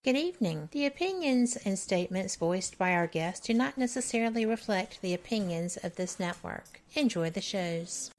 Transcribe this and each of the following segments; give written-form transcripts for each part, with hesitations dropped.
Good evening. The opinions and statements voiced by our guests do not necessarily reflect the opinions of this network. Enjoy the shows.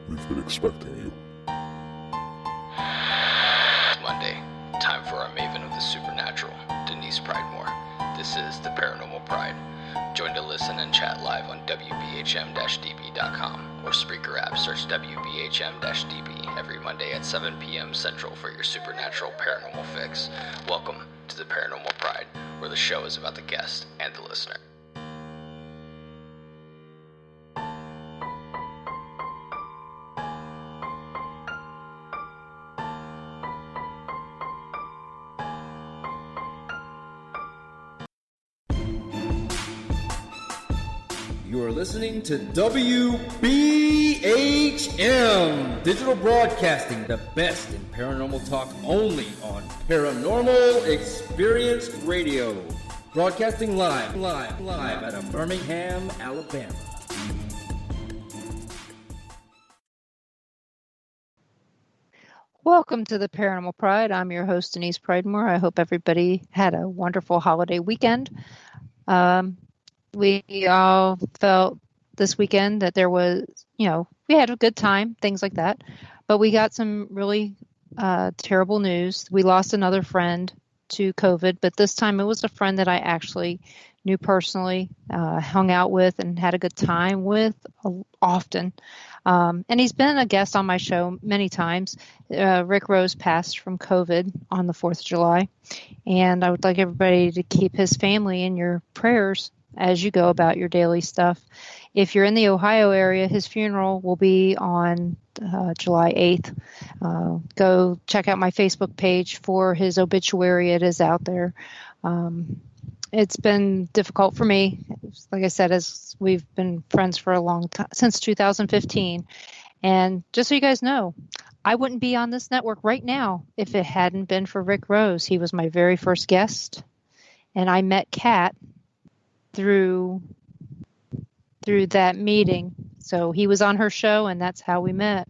We've been expecting you. Monday, time for our maven of the supernatural, Denise Pridemore. This is the Paranormal Pride. Join to listen and chat live on WBHM-DB.com or Spreaker app. Search WBHM-DB every Monday at 7 p.m. Central for your supernatural paranormal fix. Welcome to the Paranormal Pride, where the show is about the guest and the listener. You are listening to WBHM Digital Broadcasting, the best in paranormal talk only on Paranormal Experience Radio. Broadcasting live out of Birmingham, Alabama. Welcome to the Paranormal Pride. I'm your host, Denise Pridemore. I hope everybody had a wonderful holiday weekend. We all felt this weekend that there was, we had a good time, things like that. But we got some really terrible news. We lost another friend to COVID, but this time it was a friend that I actually knew personally, hung out with and had a good time with often. And he's been a guest on my show many times. Rick Rose passed from COVID on the 4th of July. And I would like everybody to keep his family in your prayers as you go about your daily stuff. If you're in the Ohio area, his funeral will be on July 8th. Go check out my Facebook page for his obituary. It is out there. It's been difficult for me. Like I said, as we've been friends for a long time, since 2015. And just so you guys know, I wouldn't be on this network right now if it hadn't been for Rick Rose. He was my very first guest. And I met Kat through that meeting. So he was on her show and that's how we met.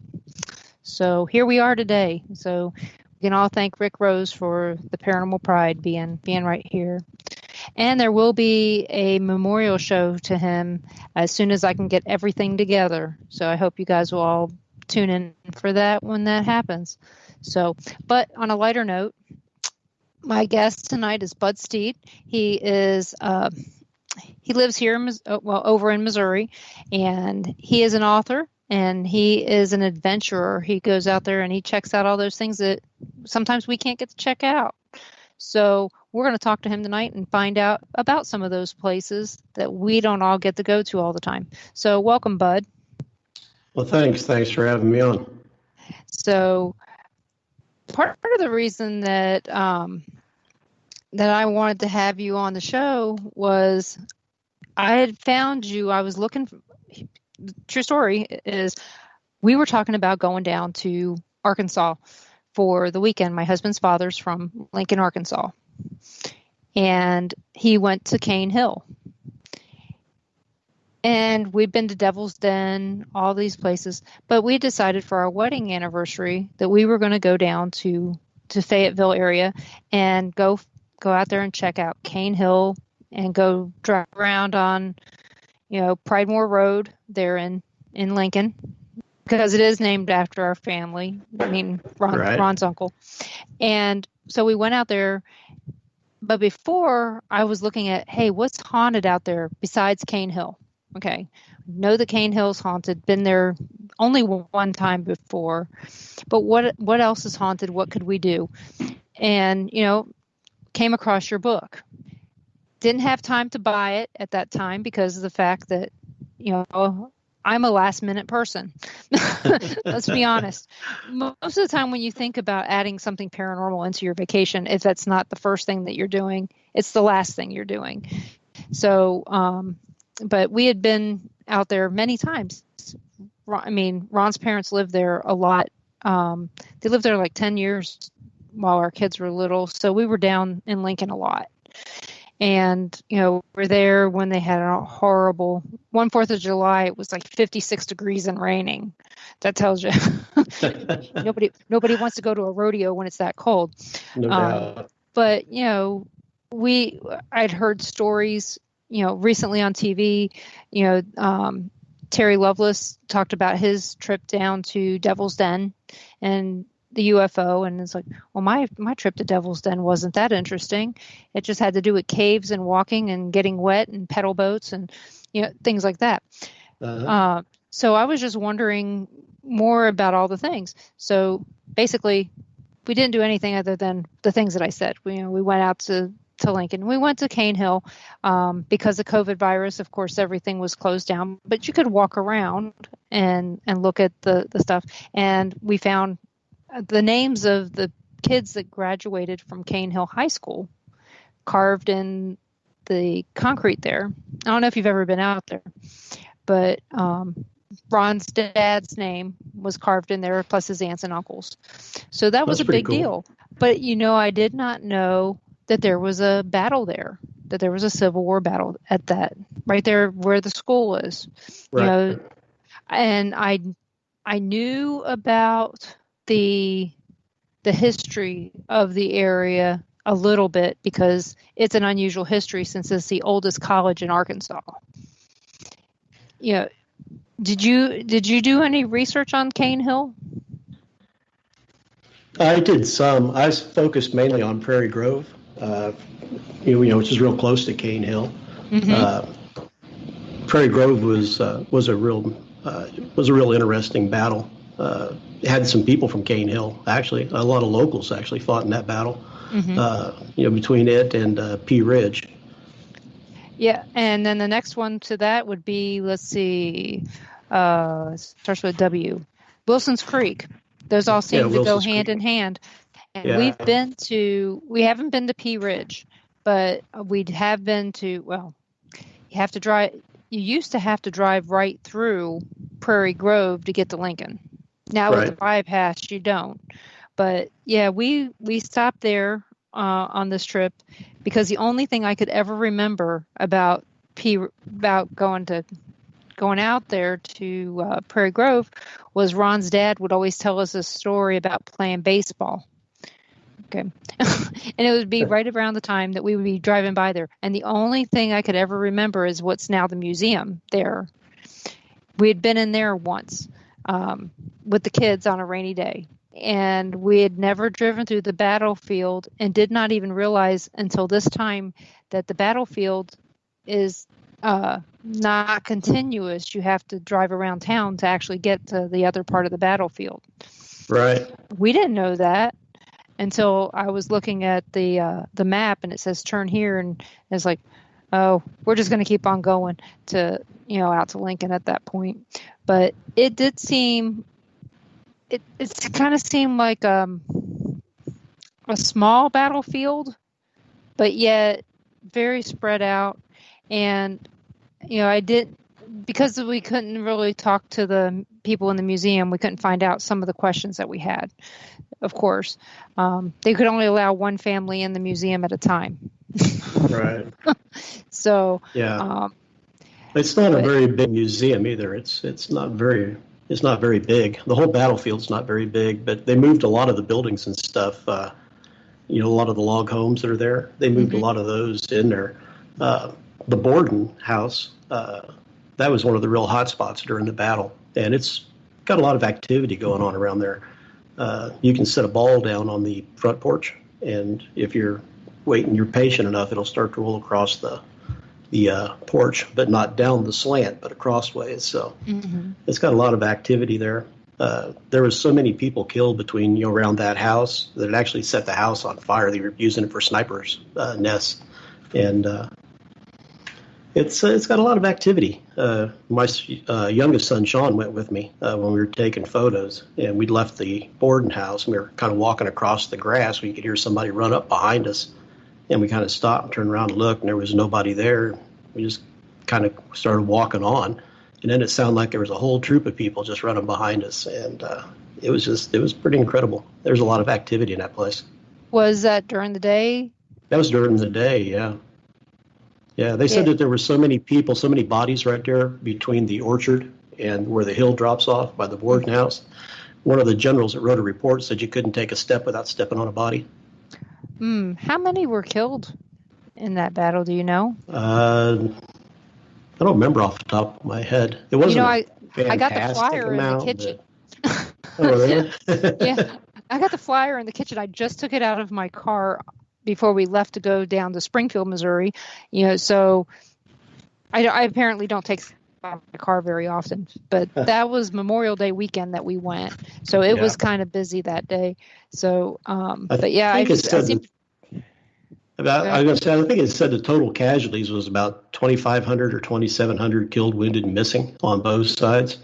So here we are today. So we can all thank Rick Rose for the Paranormal Pride being right here. And there will be a memorial show to him as soon as I can get everything together. So I hope you guys will all tune in for that when that happens. So, but on a lighter note, my guest tonight is Bud Steed. He is he lives here, over in Missouri, and he is an author, and he is an adventurer. He goes out there and he checks out all those things that sometimes we can't get to check out. So we're going to talk to him tonight and find out about some of those places that we don't all get to go to all the time. So welcome, Bud. Well, thanks. Thanks for having me on. So part of the reason that that I wanted to have you on the show was I had found you. I was looking for, true story is we were talking about going down to Arkansas for the weekend. My husband's father's from Lincoln, Arkansas, and he went to Cane Hill. And we'd been to Devil's Den, all these places, but we decided for our wedding anniversary that we were going to go down to Fayetteville area and go out there and check out Cane Hill and go drive around on, Pridemore Road there in Lincoln, because it is named after our family. I mean, Ron's uncle. And so we went out there. But before I was looking at, hey, what's haunted out there besides Cane Hill? Okay. Know that Cane Hill's haunted. Been there only one time before. But what else is haunted? What could we do? And, came across your book. Didn't have time to buy it at that time because of the fact that, I'm a last minute person. Let's be honest. Most of the time when you think about adding something paranormal into your vacation, if that's not the first thing that you're doing, it's the last thing you're doing. So, but we had been out there many times. I mean, Ron's parents lived there a lot. They lived there like 10 years while our kids were little. So we were down in Lincoln a lot. And, we're there when they had a horrible 4th of July. It was like 56 degrees and raining. That tells you nobody wants to go to a rodeo when it's that cold. No doubt. But, I'd heard stories, recently on TV, Terry Lovelace talked about his trip down to Devil's Den and the UFO, and it's like, well, my trip to Devil's Den wasn't that interesting. It just had to do with caves and walking and getting wet and pedal boats and things like that. Uh-huh. So I was just wondering more about all the things. So basically, we didn't do anything other than the things that I said. We went out to Lincoln. We went to Cane Hill because of COVID virus. Of course, everything was closed down, but you could walk around and look at the stuff. And we found the names of the kids that graduated from Cane Hill High School carved in the concrete there. I don't know if you've ever been out there, but Ron's dad's name was carved in there, plus his aunts and uncles. So that was a big deal. But, I did not know that there was a battle there, that there was a Civil War battle at that, right there where the school is. Right. And I knew about the history of the area a little bit because it's an unusual history since it's the oldest college in Arkansas. Did you do any research on Cane Hill? I did some. I was focused mainly on Prairie Grove, which is real close to Cane Hill. Mm-hmm. Prairie Grove was a real interesting battle. It had some people from Cane Hill, actually. A lot of locals actually fought in that battle, between it and Pea Ridge. Yeah, and then the next one to that would be, let's see, starts with W. Wilson's Creek. Those all seem to go hand in hand. And we haven't been to Pea Ridge, but we have been to, you used to have to drive right through Prairie Grove to get to Lincoln. Now with the bypass, you don't. But yeah, we stopped there on this trip because the only thing I could ever remember about going out there to Prairie Grove was Ron's dad would always tell us a story about playing baseball. Okay. And it would be right around the time that we would be driving by there. And the only thing I could ever remember is what's now the museum there. We had been in there once with the kids on a rainy day. And we had never driven through the battlefield and did not even realize until this time that the battlefield is not continuous. You have to drive around town to actually get to the other part of the battlefield. Right. We didn't know that until I was looking at the map and it says turn here, and it's like, oh, we're just going to keep on going to out to Lincoln at that point. But it did seem it kind of seemed like a small battlefield, but yet very spread out. And I did, because we couldn't really talk to the people in the museum, we couldn't find out some of the questions that we had. Of course, they could only allow one family in the museum at a time. Right. So yeah, it's not a very big museum either. It's not very big. The whole battlefield's not very big, but they moved a lot of the buildings and stuff. A lot of the log homes that are there, they moved a lot of those in there. The Borden house, that was one of the real hot spots during the battle, and it's got a lot of activity going on around there. You can set a ball down on the front porch, and if you're patient enough, it'll start to roll across the porch, but not down the slant, but across ways. So it's got a lot of activity there. There was so many people killed between around that house that it actually set the house on fire. They were using it for snipers' nests, and It's got a lot of activity. My youngest son, Sean, went with me when we were taking photos, and we'd left the boarding house, and we were kind of walking across the grass. We could hear somebody run up behind us, and we kind of stopped and turned around and looked, and there was nobody there. We just kind of started walking on, and then it sounded like there was a whole troop of people just running behind us, and it was pretty incredible. There's a lot of activity in that place. Was that during the day? That was during the day, yeah. Yeah, they said that there were so many people, so many bodies right there between the orchard and where the hill drops off by the boarding house. One of the generals that wrote a report said you couldn't take a step without stepping on a body. How many were killed in that battle? Do you know? I don't remember off the top of my head. It wasn't. I got the flyer in the kitchen. Oh, really? Yeah, I got the flyer in the kitchen. I just took it out of my car before we left to go down to Springfield, Missouri. So I apparently don't take my car very often, but that was Memorial Day weekend that we went. So it was kind of busy that day. So, I think it said the total casualties was about 2,500 or 2,700 killed, wounded, and missing on both sides.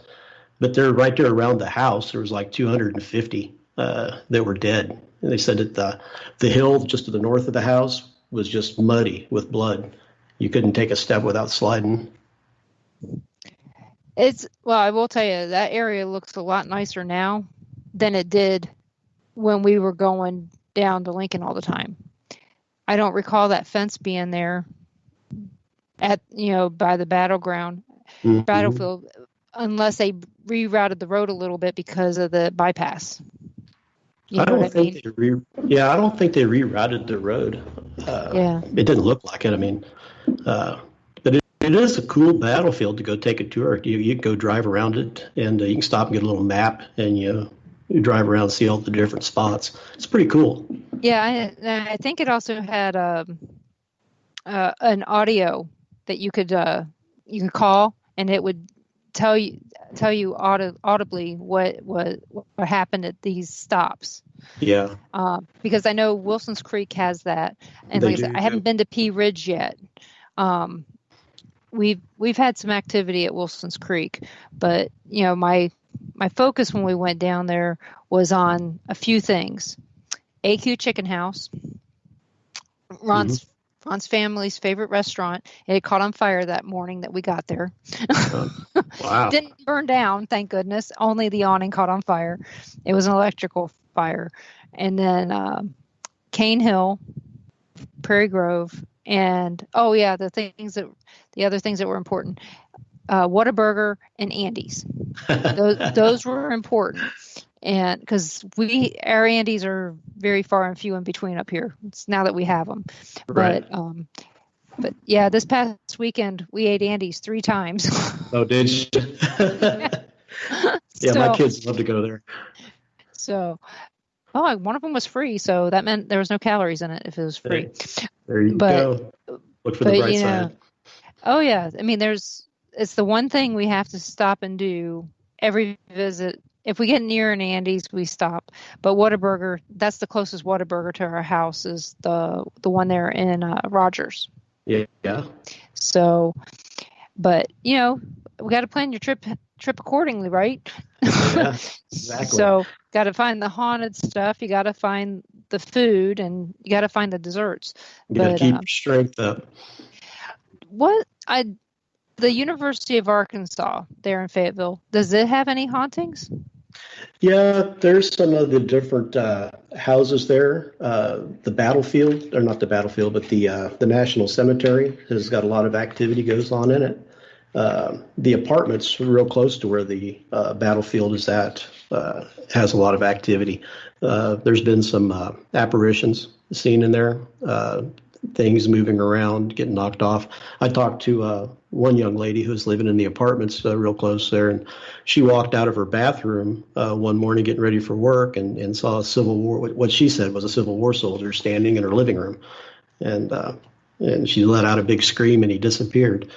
But they're right there around the house. There was like 250 that were dead. And they said that the hill just to the north of the house was just muddy with blood. You couldn't take a step without sliding. I will tell you, that area looks a lot nicer now than it did when we were going down to Lincoln all the time. I don't recall that fence being there at, by the battlefield, unless they rerouted the road a little bit because of the bypass. I don't think they rerouted the road. It didn't look like it. But it is a cool battlefield to go take a tour. You can go drive around it, and you can stop and get a little map, and you drive around and see all the different spots. It's pretty cool. Yeah, I think it also had an audio that you could call, and it would tell you audibly what happened at these stops. Yeah. Because I know Wilson's Creek has that, and like I said, I haven't been to Pea Ridge yet. We've had some activity at Wilson's Creek, but my focus when we went down there was on a few things. AQ Chicken House, Ron's family's favorite restaurant. It had caught on fire that morning that we got there. Wow. Didn't burn down, thank goodness. Only the awning caught on fire. It was an electrical fire. And then Cane Hill, Prairie Grove, and the other things that were important. Whataburger and Andy's. Those were important. And because our Andes are very far and few in between up here. It's now that we have them. Right. But yeah, this past weekend we ate Andes 3 times. Oh, did you? Yeah, my kids love to go there. So, one of them was free, so that meant there was no calories in it if it was free. There you go. Look for the bright side. Oh yeah, it's the one thing we have to stop and do every visit. If we get near an Andy's, we stop. But Whataburger, that's the closest Whataburger to our house, is the one there in Rogers. Yeah. So, but we got to plan your trip accordingly, right? Yeah, exactly. So, got to find the haunted stuff. You got to find the food, and you got to find the desserts. You got to keep your strength up. The University of Arkansas there in Fayetteville, does it have any hauntings? Yeah, there's some of the different houses there. The battlefield, or not the battlefield, but the National Cemetery has got a lot of activity goes on in it. The apartments real close to where the battlefield is at has a lot of activity. There's been some apparitions seen in there. Things moving around, getting knocked off. I talked to one young lady who was living in the apartments real close there, and she walked out of her bathroom one morning getting ready for work and saw a Civil War, what she said was a Civil War soldier standing in her living room. And she let out a big scream and he disappeared.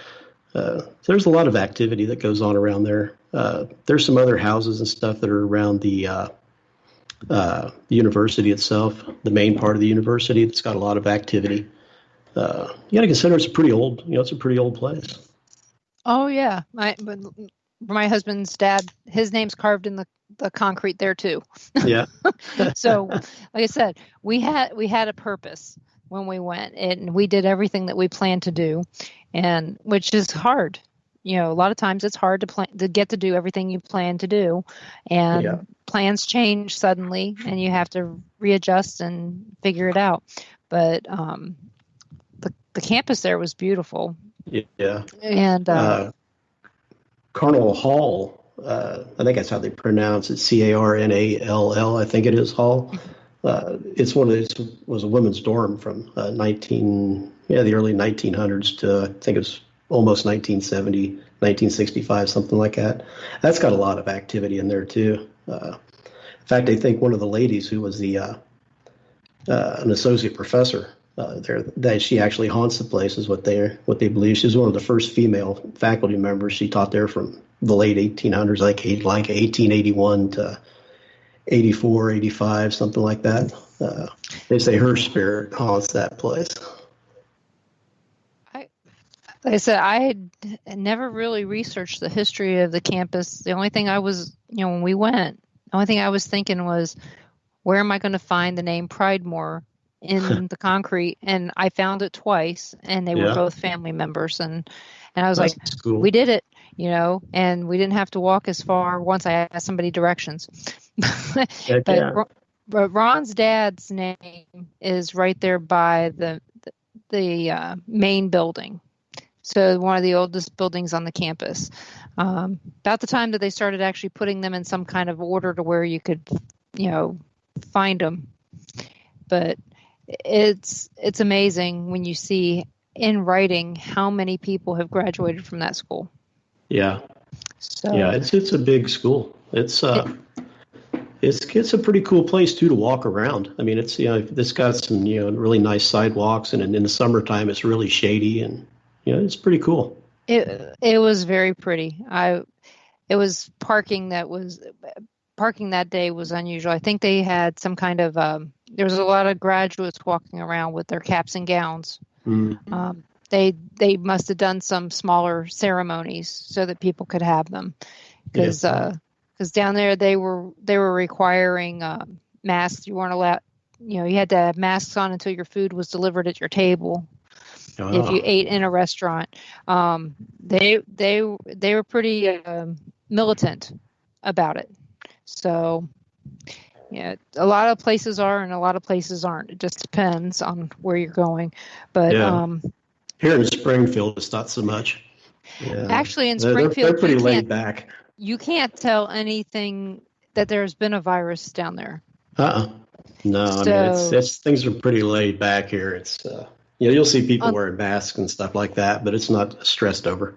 So there's a lot of activity that goes on around there. There's some other houses and stuff that are around the university itself, the main part of the university that's got a lot of activity. You got to consider it's a pretty old, it's a pretty old place. Oh yeah, my husband's dad, his name's carved in the concrete there too. Yeah. So, like I said, we had a purpose when we went, and we did everything that we planned to do, and which is hard. A lot of times it's hard to get to do everything you plan to do, and plans change suddenly, and you have to readjust and figure it out. But the campus there was beautiful. Yeah. And Carnal Hall, I think that's how they pronounce it, Carnall, I think it is, Hall. It was a women's dorm from the early 1900s to, I think it was almost 1970, 1965, something like that. That's got a lot of activity in there too. In fact, I think one of the ladies who was an associate professor there, that she actually haunts the place is what they believe. She was one of the first female faculty members. She taught there from the late 1800s, like 1881 to 84, 85, something like that. They say her spirit haunts that place. Like I said, I had never really researched the history of the campus. The only thing I was, when we went, the only thing I was thinking was, where am I going to find the name Pridemore in the concrete? And I found it twice, and they were both family members. And I was That's like, cool. We did it, and we didn't have to walk as far once I asked somebody directions. But Ron's dad's name is right there by the main building. So one of the oldest buildings on the campus. About the time that they started actually putting them in some kind of order to where you could, find them. But it's amazing when you see in writing how many people have graduated from that school. Yeah. So yeah, it's a big school. It's a pretty cool place too to walk around. I mean, it's got some really nice sidewalks, and in the summertime it's really shady, and it's pretty cool. It was very pretty. It was parking that day was unusual. I think they had some kind of there was a lot of graduates walking around with their caps and gowns. Mm-hmm. They must have done some smaller ceremonies so that people could have them, because down there they were requiring masks. You weren't allowed. You had to have masks on until your food was delivered at your table. If you ate in a restaurant, they were pretty militant about it. So, a lot of places are, and a lot of places aren't. It just depends on where you're going. But here in Springfield, it's not so much. Yeah. Actually, in Springfield, they're pretty laid back. You can't tell anything that there's been a virus down there. No, I mean things are pretty laid back here. It's you'll see people wearing masks and stuff like that, but it's not stressed over.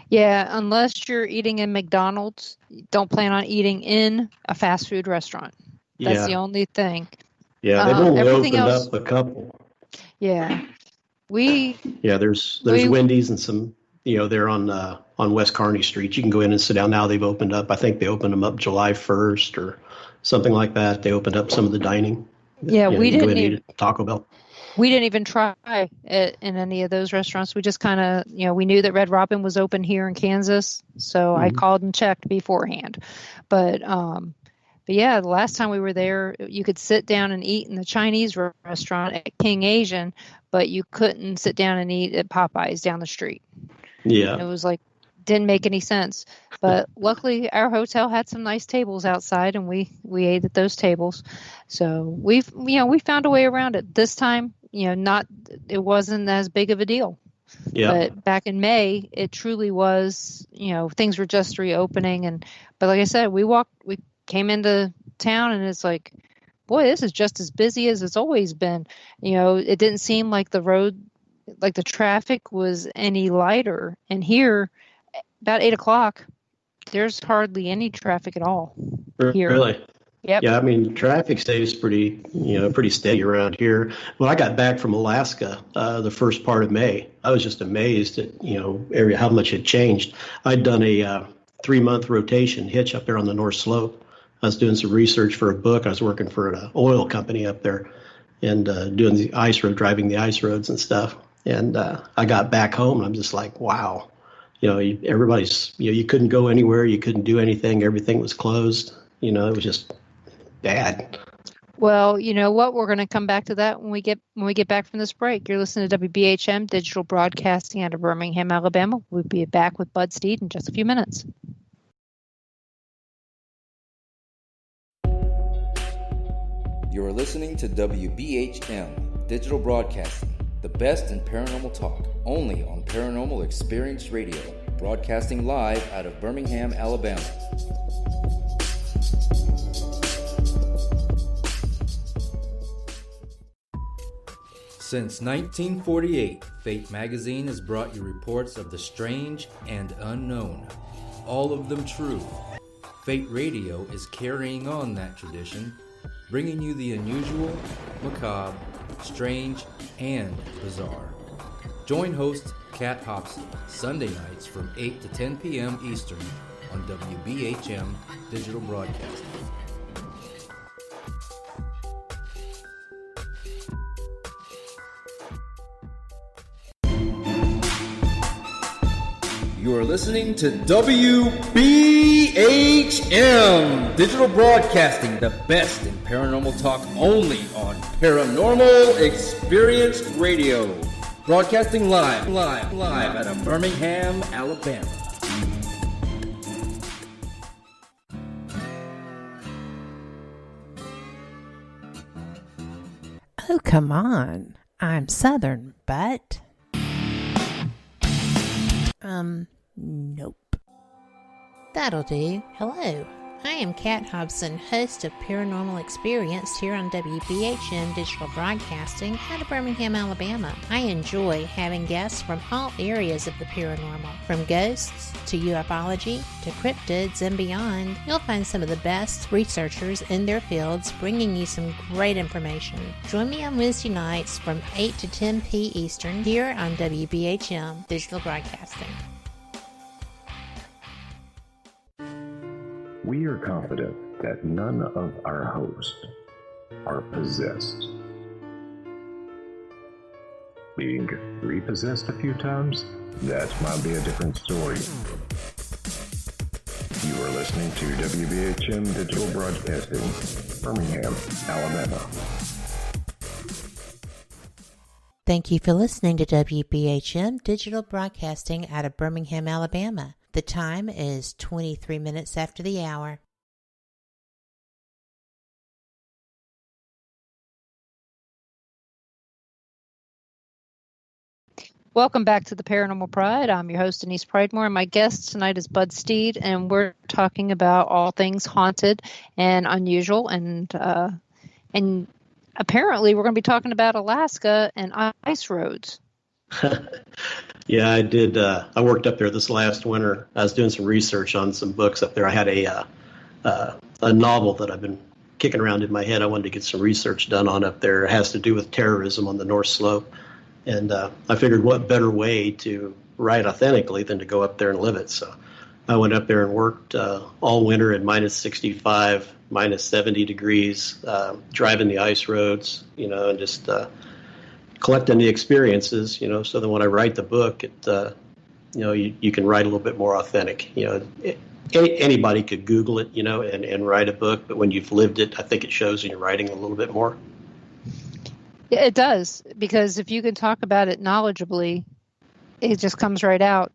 Yeah, unless you're eating in McDonald's, don't plan on eating in a fast food restaurant. That's the only thing. Yeah, they've only opened up a couple. Yeah, there's Wendy's and some they're on West Kearney Street. You can go in and sit down now. They've opened up. I think they opened them up July 1st or something like that. They opened up some of the dining. Yeah, we didn't eat Taco Bell. We didn't even try it in any of those restaurants. We just kind of, we knew that Red Robin was open here in Kansas, so I called and checked beforehand. But yeah, the last time we were there, you could sit down and eat in the Chinese restaurant at King Asian, but you couldn't sit down and eat at Popeyes down the street. Yeah, and it was like, didn't make any sense. But luckily, our hotel had some nice tables outside, and we ate at those tables. So we found a way around it. This time, it wasn't as big of a deal. Yeah. But back in May, it truly was. Things were just reopening, but like I said, we came into town, and it's like, boy, this is just as busy as it's always been. It didn't seem like the road, like the traffic was any lighter. And here, about 8:00, there's hardly any traffic at all here. Really? Yep. Yeah, I mean, traffic stays pretty steady around here. When I got back from Alaska, the first part of May, I was just amazed at, how much had changed. I'd done a 3-month rotation hitch up there on the North Slope. I was doing some research for a book. I was working for an oil company up there and doing the ice road, driving the ice roads and stuff. And I got back home, and I'm just like, wow. Everybody's, you couldn't go anywhere. You couldn't do anything. Everything was closed. It was just bad. Well, you know what? We're going to come back to that when we get back from this break. You're listening to WBHM Digital Broadcasting out of Birmingham, Alabama. We'll be back with Bud Steed in just a few minutes. You're listening to WBHM Digital Broadcasting, the best in paranormal talk, only on Paranormal Experience Radio, broadcasting live out of Birmingham, Alabama. Since 1948, Fate magazine has brought you reports of the strange and unknown, all of them true. Fate Radio is carrying on that tradition, bringing you the unusual, macabre, strange, and bizarre. Join host Kat Hobson Sunday nights from 8 to 10 p.m. Eastern on WBHM Digital Broadcasting. You are listening to WBHM Digital Broadcasting, the best in paranormal talk, only on Paranormal Experience Radio. Broadcasting live out of Birmingham, Alabama. Oh, come on. I'm Southern, but... Nope. That'll do. Hello. I am Kat Hobson, host of Paranormal Experience here on WBHM Digital Broadcasting out of Birmingham, Alabama. I enjoy having guests from all areas of the paranormal, from ghosts to ufology to cryptids and beyond. You'll find some of the best researchers in their fields bringing you some great information. Join me on Wednesday nights from 8 to 10 p. Eastern here on WBHM Digital Broadcasting. We are confident that none of our hosts are possessed. Being repossessed a few times? That might be a different story. You are listening to WBHM Digital Broadcasting, Birmingham, Alabama. Thank you for listening to WBHM Digital Broadcasting out of Birmingham, Alabama. The time is 23 minutes after the hour. Welcome back to the Paranormal Pride. I'm your host, Denise Pridemore, and my guest tonight is Bud Steed, and we're talking about all things haunted and unusual, and apparently we're going to be talking about Alaska and ice roads. Yeah, I did. I worked up there this last winter. I was doing some research on some books up there. I had a novel that I've been kicking around in my head. I wanted to get some research done on up there. It has to do with terrorism on the North Slope. And I figured what better way to write authentically than to go up there and live it. So I went up there and worked all winter at minus 65, minus 70 degrees, driving the ice roads, and just collecting the experiences, so that when I write the book, it, you can write a little bit more authentic. Anybody could Google it, and write a book, but when you've lived it, I think it shows in your writing a little bit more. Yeah, it does, because if you can talk about it knowledgeably, it just comes right out.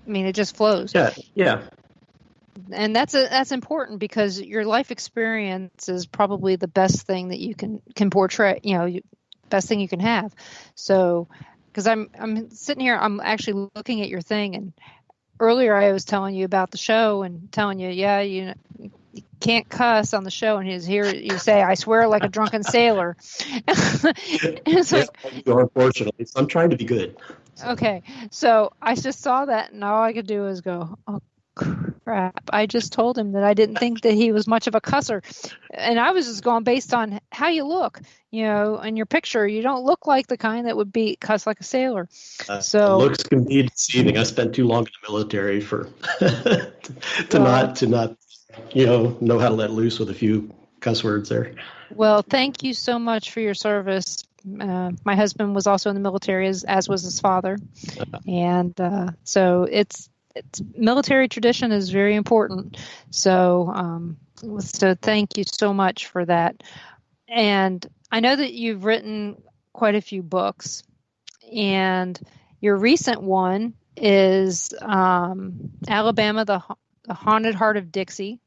I mean, it just flows. Yeah. And that's important, because your life experience is probably the best thing that you can portray. Best thing you can have. So, because I'm sitting here, I'm actually looking at your thing, and earlier I was telling you about the show and telling you, you can't cuss on the show, and here you say, I swear like a drunken sailor. It's like, unfortunately, I'm trying to be good. Okay, so I just saw that, and all I could do is go, oh crap, I just told him that I didn't think that he was much of a cusser, and I was just going based on how you look, in your picture. You don't look like the kind that would be cuss like a sailor. So looks can be deceiving. I spent too long in the military for to not know how to let loose with a few cuss words there. Well, thank you so much for your service, My husband was also in the military, as was his father, and so it's military tradition is very important. So thank you so much for that. And I know that you've written quite a few books, and your recent one is Alabama, the Haunted Heart of Dixie.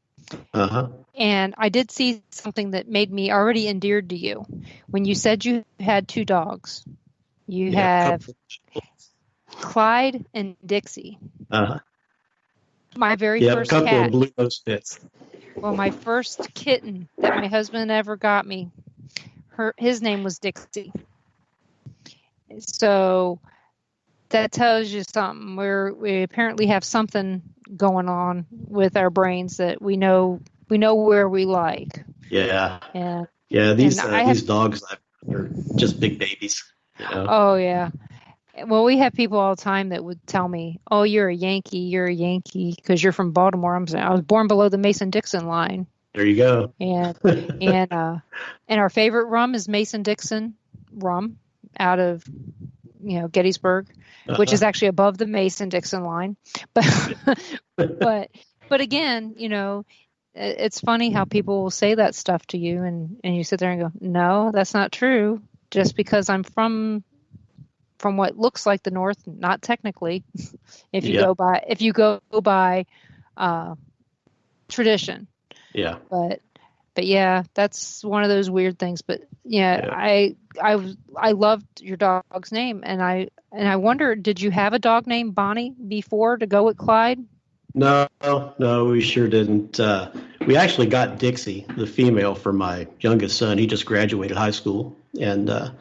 Uh-huh. And I did see something that made me already endeared to you. When you said you had 2 dogs, you have Clyde and Dixie. Uh-huh. My very first couple cat. of blue nose pits. Well, my first kitten that my husband ever got me, his name was Dixie. So that tells you something. We apparently have something going on with our brains that we know where we like. Yeah. And these dogs are just big babies. You know? Oh yeah. Well, we have people all the time that would tell me, "Oh, you're a Yankee because you're from Baltimore." I'm saying I was born below the Mason-Dixon line. There you go. And our favorite rum is Mason-Dixon rum out of Gettysburg, which is actually above the Mason-Dixon line. But again, it's funny how people will say that stuff to you, and you sit there and go, "No, that's not true." Just because I'm from what looks like the North, not technically, if you go by tradition. Yeah. But yeah, that's one of those weird things. But yeah. I loved your dog's name, and I wondered, did you have a dog named Bonnie before to go with Clyde? No, we sure didn't. We actually got Dixie, the female, for my youngest son. He just graduated high school, and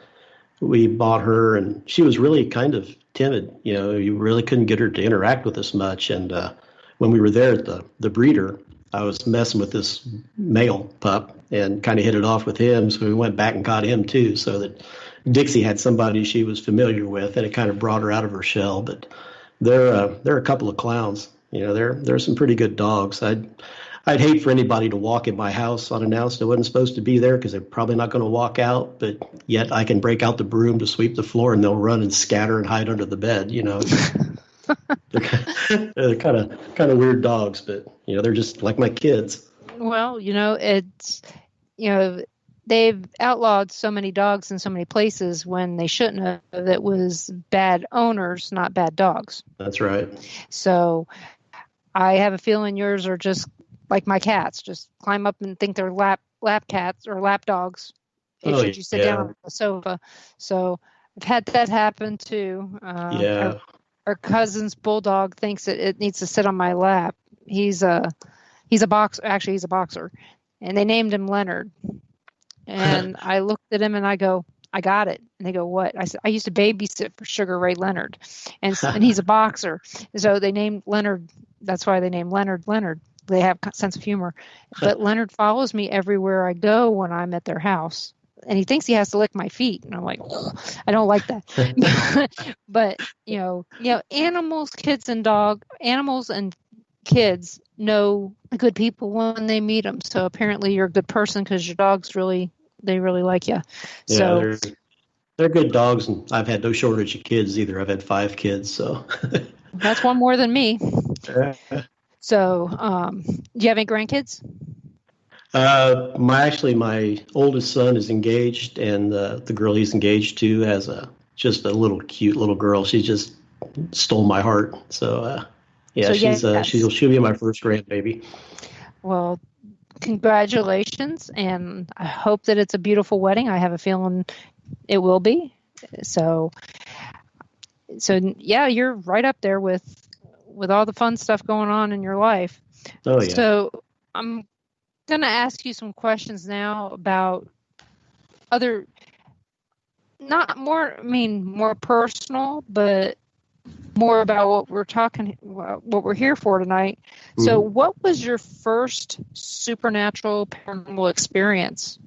we bought her, and she was really kind of timid. You really couldn't get her to interact with us much. And when we were there at the breeder, I was messing with this male pup and kind of hit it off with him. So we went back and got him too, so that Dixie had somebody she was familiar with, and it kind of brought her out of her shell. But they're a couple of clowns. They're some pretty good dogs. I'd hate for anybody to walk in my house unannounced. I wasn't supposed to be there because they're probably not going to walk out, but yet I can break out the broom to sweep the floor and they'll run and scatter and hide under the bed. They're kind of weird dogs, but they're just like my kids. Well, it's they've outlawed so many dogs in so many places when they shouldn't have. It was bad owners, not bad dogs. That's right. So I have a feeling yours are just like my cats, just climb up and think they're lap cats or lap dogs. Should you sit down on the sofa? So I've had that happen too. Our cousin's bulldog thinks it needs to sit on my lap. He's a boxer. Actually, he's a boxer, and they named him Leonard. And I looked at him and I go, "I got it." And they go, "What?" I said, "I used to babysit for Sugar Ray Leonard, and he's a boxer." So they named Leonard. That's why they named Leonard Leonard. They have a sense of humor. But Leonard follows me everywhere I go when I'm at their house. And he thinks he has to lick my feet. And I'm like, I don't like that. But, animals and kids know good people when they meet them. So apparently you're a good person because your dogs they really like you. Yeah, so they're good dogs. And I've had no shortage of kids either. I've had 5 kids. So that's one more than me. So, do you have any grandkids? My oldest son is engaged, and the girl he's engaged to has just a little cute little girl. She just stole my heart. So, she'll be my first grandbaby. Well, congratulations, and I hope that it's a beautiful wedding. I have a feeling it will be. So yeah, you're right up there with all the fun stuff going on in your life. Oh yeah. So I'm going to ask you some questions now about more personal, but more about what we're here for tonight. Mm-hmm. So what was your first supernatural paranormal experience?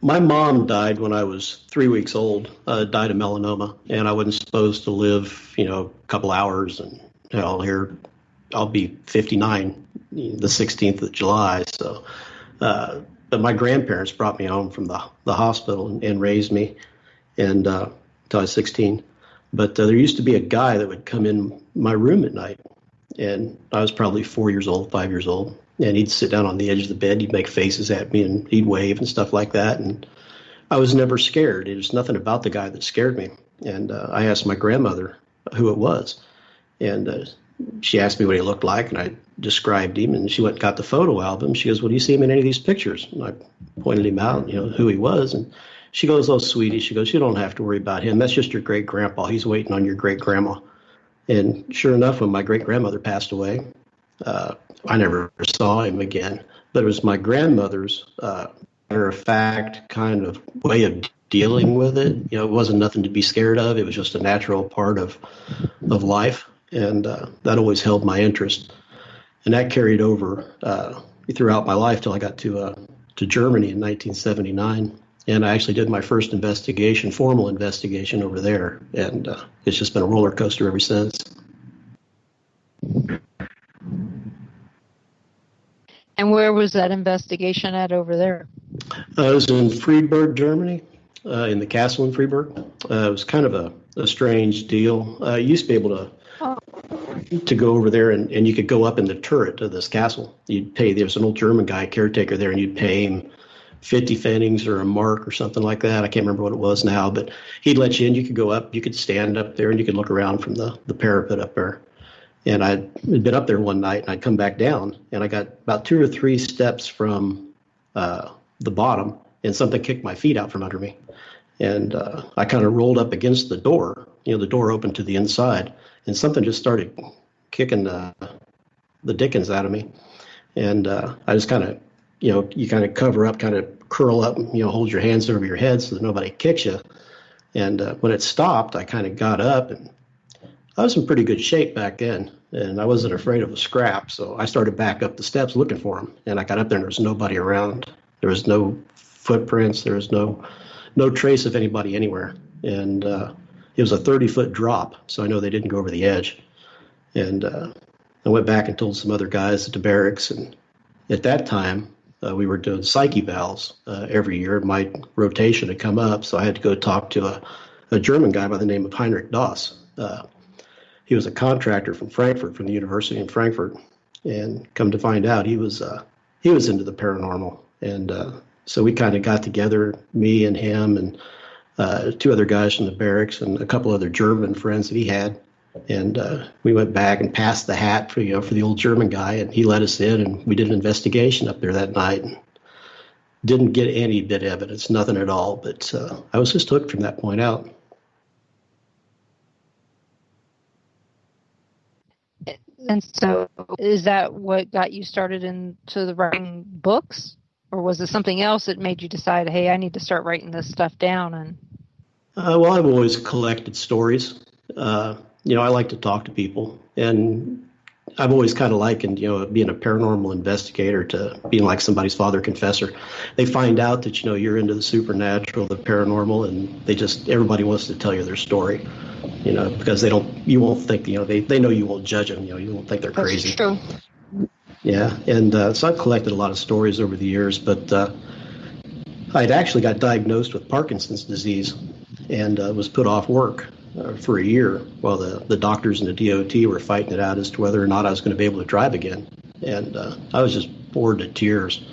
My mom died when I was 3 weeks old, died of melanoma, and I wasn't supposed to live, a couple hours, and I'll be 59 the 16th of July. So, but but my grandparents brought me home from the hospital and raised me, and until I was 16. But there used to be a guy that would come in my room at night, and I was probably 4 years old, 5 years old, and he'd sit down on the edge of the bed. He'd make faces at me, and he'd wave and stuff like that. And I was never scared. There was nothing about the guy that scared me. And I asked my grandmother who it was, and she asked me what he looked like, and I described him, and she went and got the photo album. She goes, "Well, do you see him in any of these pictures?" And I pointed him out, who he was, and she goes, "Oh, sweetie," she goes, "you don't have to worry about him. That's just your great-grandpa. He's waiting on your great-grandma." And sure enough, when my great-grandmother passed away, I never saw him again. But it was my grandmother's, matter of fact, kind of way of dealing with it. It wasn't nothing to be scared of. It was just a natural part of life. And that always held my interest. And that carried over throughout my life till I got to Germany in 1979. And I actually did my first formal investigation over there. And it's just been a roller coaster ever since. And where was that investigation at over there? I was in Friedberg, Germany, in the castle in Friedberg. It was kind of a strange deal. I used to be able to go over there, and you could go up in the turret of this castle. You'd pay. There was an old German guy, caretaker there, and you'd pay him 50 pfennigs or a mark or something like that. I can't remember what it was now, but he'd let you in. You could go up. You could stand up there, and you could look around from the parapet up there. And I'd been up there one night, and I'd come back down, and I got about 2 or 3 steps from the bottom, and something kicked my feet out from under me. And I kind of rolled up against the door. The door opened to the inside, and something just started kicking the dickens out of me. And I just kind of, you kind of cover up, kind of curl up, hold your hands over your head so that nobody kicks you. And when it stopped, I kind of got up, and I was in pretty good shape back then, and I wasn't afraid of a scrap. So I started back up the steps looking for him, and I got up there, and there was nobody around. There was no footprints. There was no trace of anybody anywhere. And it was a 30-foot drop, so I know they didn't go over the edge. And I went back and told some other guys at the barracks, and at that time, we were doing psyche valves every year. My rotation had come up, so I had to go talk to a German guy by the name of Heinrich Doss. He was a contractor from Frankfurt, from the University in Frankfurt, and come to find out, he was into the paranormal. And so we kind of got together, me and him and 2 other guys from the barracks and a couple other German friends that he had. And we went back and passed the hat for the old German guy, and he let us in, and we did an investigation up there that night. And didn't get any bit of evidence, nothing at all. But I was just hooked from that point out. And so is that what got you started into the writing books? Or was it something else that made you decide, hey, I need to start writing this stuff down? And well, I've always collected stories. I like to talk to people. And I've always kind of likened, being a paranormal investigator to being like somebody's father confessor. They find out that, you're into the supernatural, the paranormal, and everybody wants to tell you their story. Because you won't think, they know you won't judge them, you won't think they're crazy. That's true. Yeah, and so I've collected a lot of stories over the years, but I'd actually got diagnosed with Parkinson's disease and was put off work for a year while the doctors and the DOT were fighting it out as to whether or not I was going to be able to drive again. And I was just bored to tears.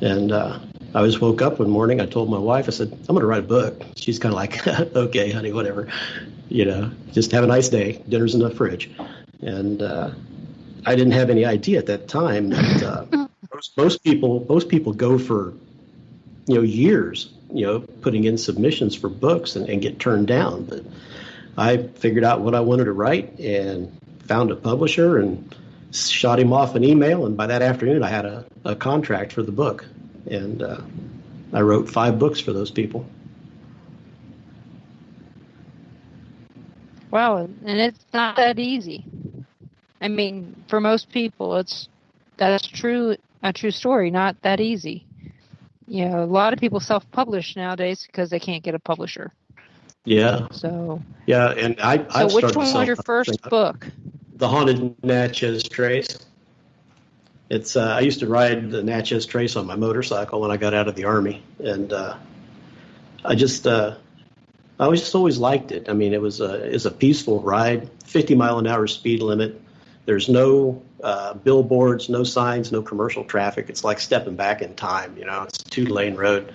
And I just woke up one morning, I told my wife, I said, I'm going to write a book. She's kind of like, okay, honey, whatever. Just have a nice day. Dinner's in the fridge. And I didn't have any idea at that time that most people go for, years, putting in submissions for books and get turned down. But I figured out what I wanted to write and found a publisher and shot him off an email. And by that afternoon, I had a contract for the book. And I wrote 5 books for those people. Wow, and it's not that easy. I mean, for most people, that's true, a true story, not that easy. A lot of people self-publish nowadays because they can't get a publisher. Yeah. So. Yeah, and So which one was your first book? The Haunted Natchez Trace. It's I used to ride the Natchez Trace on my motorcycle when I got out of the Army, and I just always liked it. I mean, it's a peaceful ride, 50-mile-an-hour speed limit. There's no billboards, no signs, no commercial traffic. It's like stepping back in time. It's a 2-lane road,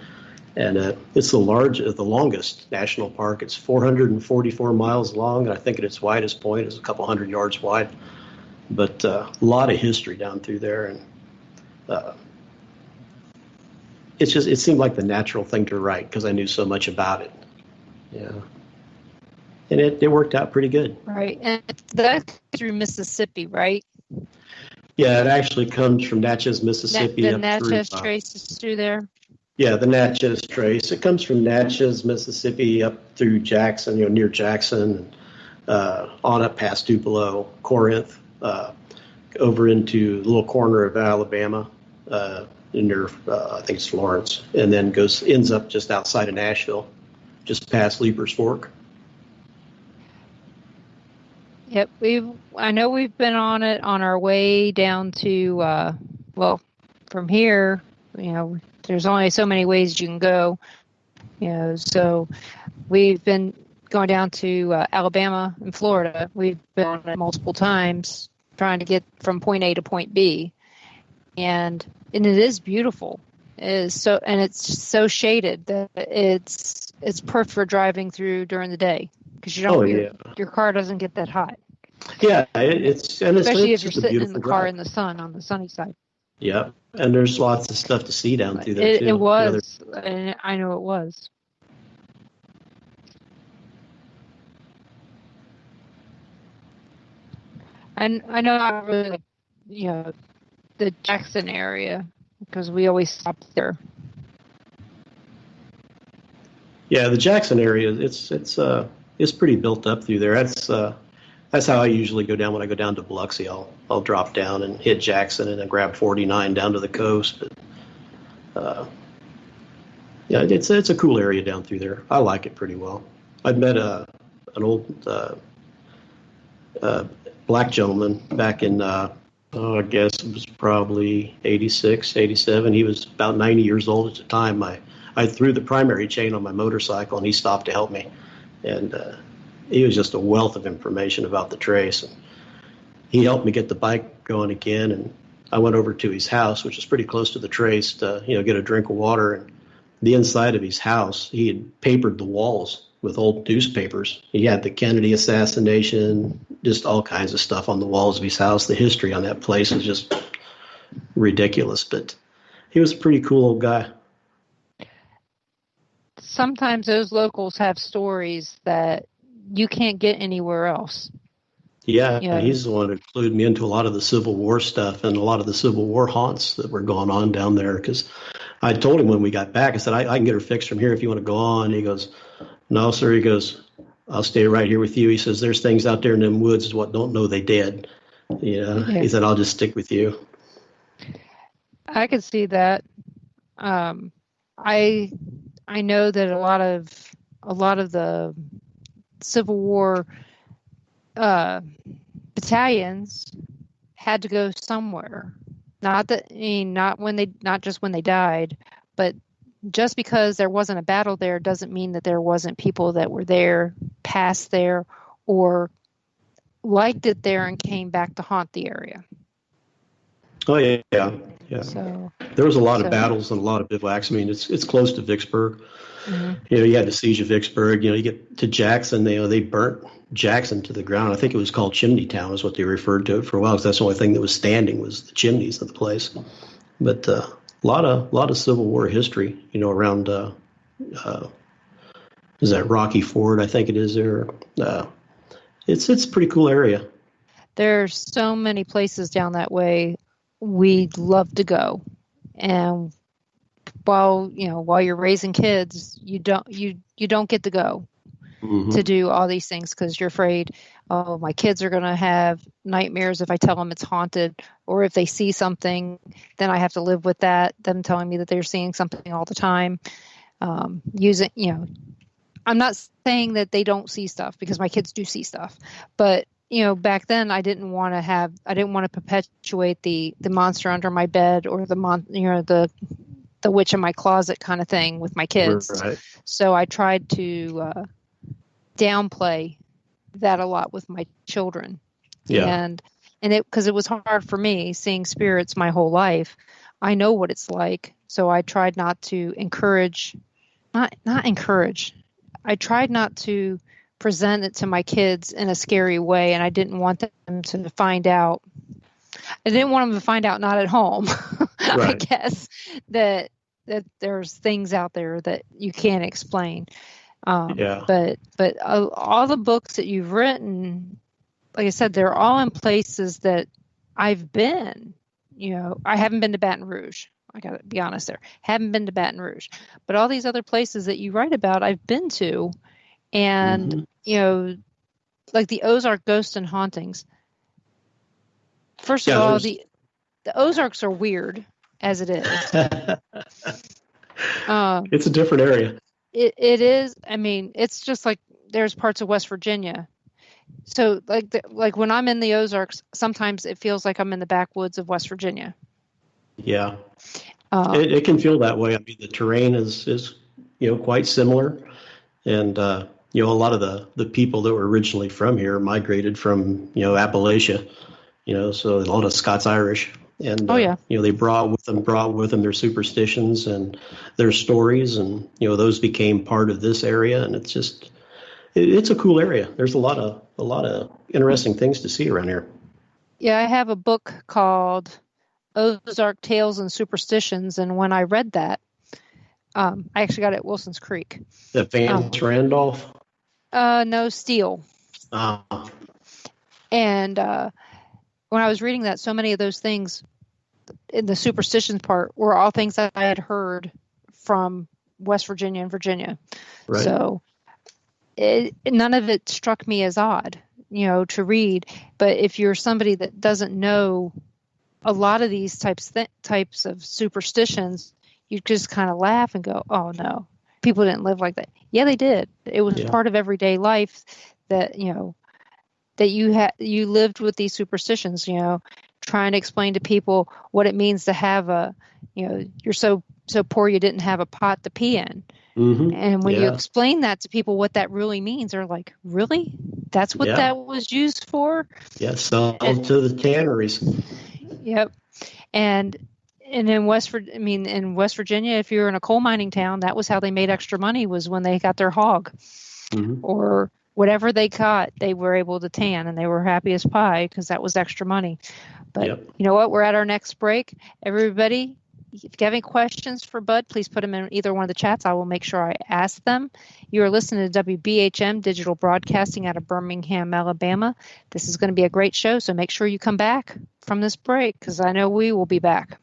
and it's the longest national park. It's 444 miles long, and I think at its widest point is a couple hundred yards wide. But a lot of history down through there, and it seemed like the natural thing to write because I knew so much about it. Yeah, and it worked out pretty good. Right, and that's through Mississippi, right? Yeah, it actually comes from Natchez, Mississippi. The Natchez Trace is through there. Yeah, the Natchez Trace. It comes from Natchez, Mississippi, up through Jackson, near Jackson, on up past Tupelo, Corinth. Over into the little corner of Alabama, near I think it's Florence, and then ends up just outside of Nashville, just past Leaper's Fork. Yep, I know we've been on it on our way down to from here. There's only so many ways you can go. So we've been going down to Alabama and Florida. We've been on it multiple times trying to get from point A to point B, and it is beautiful. It's so shaded that it's perfect for driving through during the day because your car doesn't get that hot. Yeah, especially if you're sitting in the car in the sun on the sunny side. Yeah, and there's lots of stuff to see down through there too. It was, and I know it was. And I know I really like, the Jackson area because we always stopped there. Yeah, the Jackson area, it's pretty built up through there. That's how I usually go down when I go down to Biloxi. I'll drop down and hit Jackson and then grab 49 down to the coast. But yeah, it's a cool area down through there. I like it pretty well. I've met an old black gentleman back in, I guess it was probably 86, 87. He was about 90 years old at the time. I threw the primary chain on my motorcycle, and he stopped to help me. And he was just a wealth of information about the trace. And he helped me get the bike going again, and I went over to his house, which is pretty close to the trace, to get a drink of water. And the inside of his house, he had papered the walls with old newspapers. He had the Kennedy assassination, just all kinds of stuff on the walls of his house. The history on that place is just ridiculous, but he was a pretty cool old guy. Sometimes those locals have stories that you can't get anywhere else. Yeah, he's the one who clued me into a lot of the Civil War stuff and a lot of the Civil War haunts that were going on down there. Because I told him when we got back, I said, I can get her fixed from here if you want to go on. He goes, no, sir. He goes, I'll stay right here with you. He says, there's things out there in them woods is what don't know they dead. Yeah. He said, I'll just stick with you. I could see that. I know that a lot of the Civil War battalions had to go somewhere. Not just when they died, but just because there wasn't a battle there doesn't mean that there wasn't people that were there, passed there, or liked it there and came back to haunt the area. Oh yeah. So there was a lot of battles and a lot of bivouacs. I mean, it's close to Vicksburg. Mm-hmm. You had the siege of Vicksburg. You get to Jackson. They burnt Jackson to the ground. I think it was called Chimney Town, is what they referred to it for a while, because that's the only thing that was standing was the chimneys of the place. But a lot of Civil War history, around. Is that Rocky Ford? I think it is there. It's a pretty cool area. There's so many places down that way we'd love to go, and while you're raising kids, you don't get to go to do all these things because you're afraid, oh, my kids are going to have nightmares if I tell them it's haunted, or if they see something, then I have to live with that, them telling me that they're seeing something all the time. I'm not saying that they don't see stuff, because my kids do see stuff, but back then I didn't want to perpetuate the monster under my bed or the witch in my closet kind of thing with my kids. Right. So I tried to downplay that a lot with my children. Yeah. And because it was hard for me seeing spirits my whole life. I know what it's like. So I tried not to not encourage. I tried not to present it to my kids in a scary way, and I didn't want them to find out. I didn't want them to find out, not at home, I Right. guess, that there's things out there that you can't explain. Yeah. But all the books that you've written, like I said, they're all in places that I've been. I haven't been to Baton Rouge. I got to be honest there. Haven't been to Baton Rouge. But all these other places that you write about, I've been to. And, like the Ozark Ghosts and Hauntings. First of all, the Ozarks are weird as it is. It's a different area. It is. I mean, it's just like there's parts of West Virginia. So like when I'm in the Ozarks, sometimes it feels like I'm in the backwoods of West Virginia. Yeah. It can feel that way. I mean, the terrain is quite similar. And, a lot of the people that were originally from here migrated from, Appalachia, so a lot of Scots-Irish. And, they brought with them their superstitions and their stories. And, those became part of this area. And it's just, it's a cool area. There's a lot of interesting things to see around here. Yeah, I have a book called Ozark Tales and Superstitions. And when I read that, I actually got it at Wilson's Creek. The Vance Randolph? No, Steele. And when I was reading that, so many of those things in the superstitions part were all things that I had heard from West Virginia and Virginia. Right. So none of it struck me as odd, to read. But if you're somebody that doesn't know a lot of these types of superstitions, you just kind of laugh and go, oh no, people didn't live like that. Yeah, they did. It was part of everyday life that, that you lived with these superstitions, trying to explain to people what it means to have you're so poor you didn't have a pot to pee in. Mm-hmm. And when you explain that to people, what that really means, they're like, really? That's what that was used for? Yeah, sell to the tanneries. Yep. And in West Virginia, if you were in a coal mining town, that was how they made extra money, was when they got their hog or whatever they caught, they were able to tan, and they were happy as pie because that was extra money. But you know what? We're at our next break. Everybody, if you have any questions for Bud, please put them in either one of the chats. I will make sure I ask them. You are listening to WBHM Digital Broadcasting out of Birmingham, Alabama. This is going to be a great show, so make sure you come back from this break, because I know we will be back.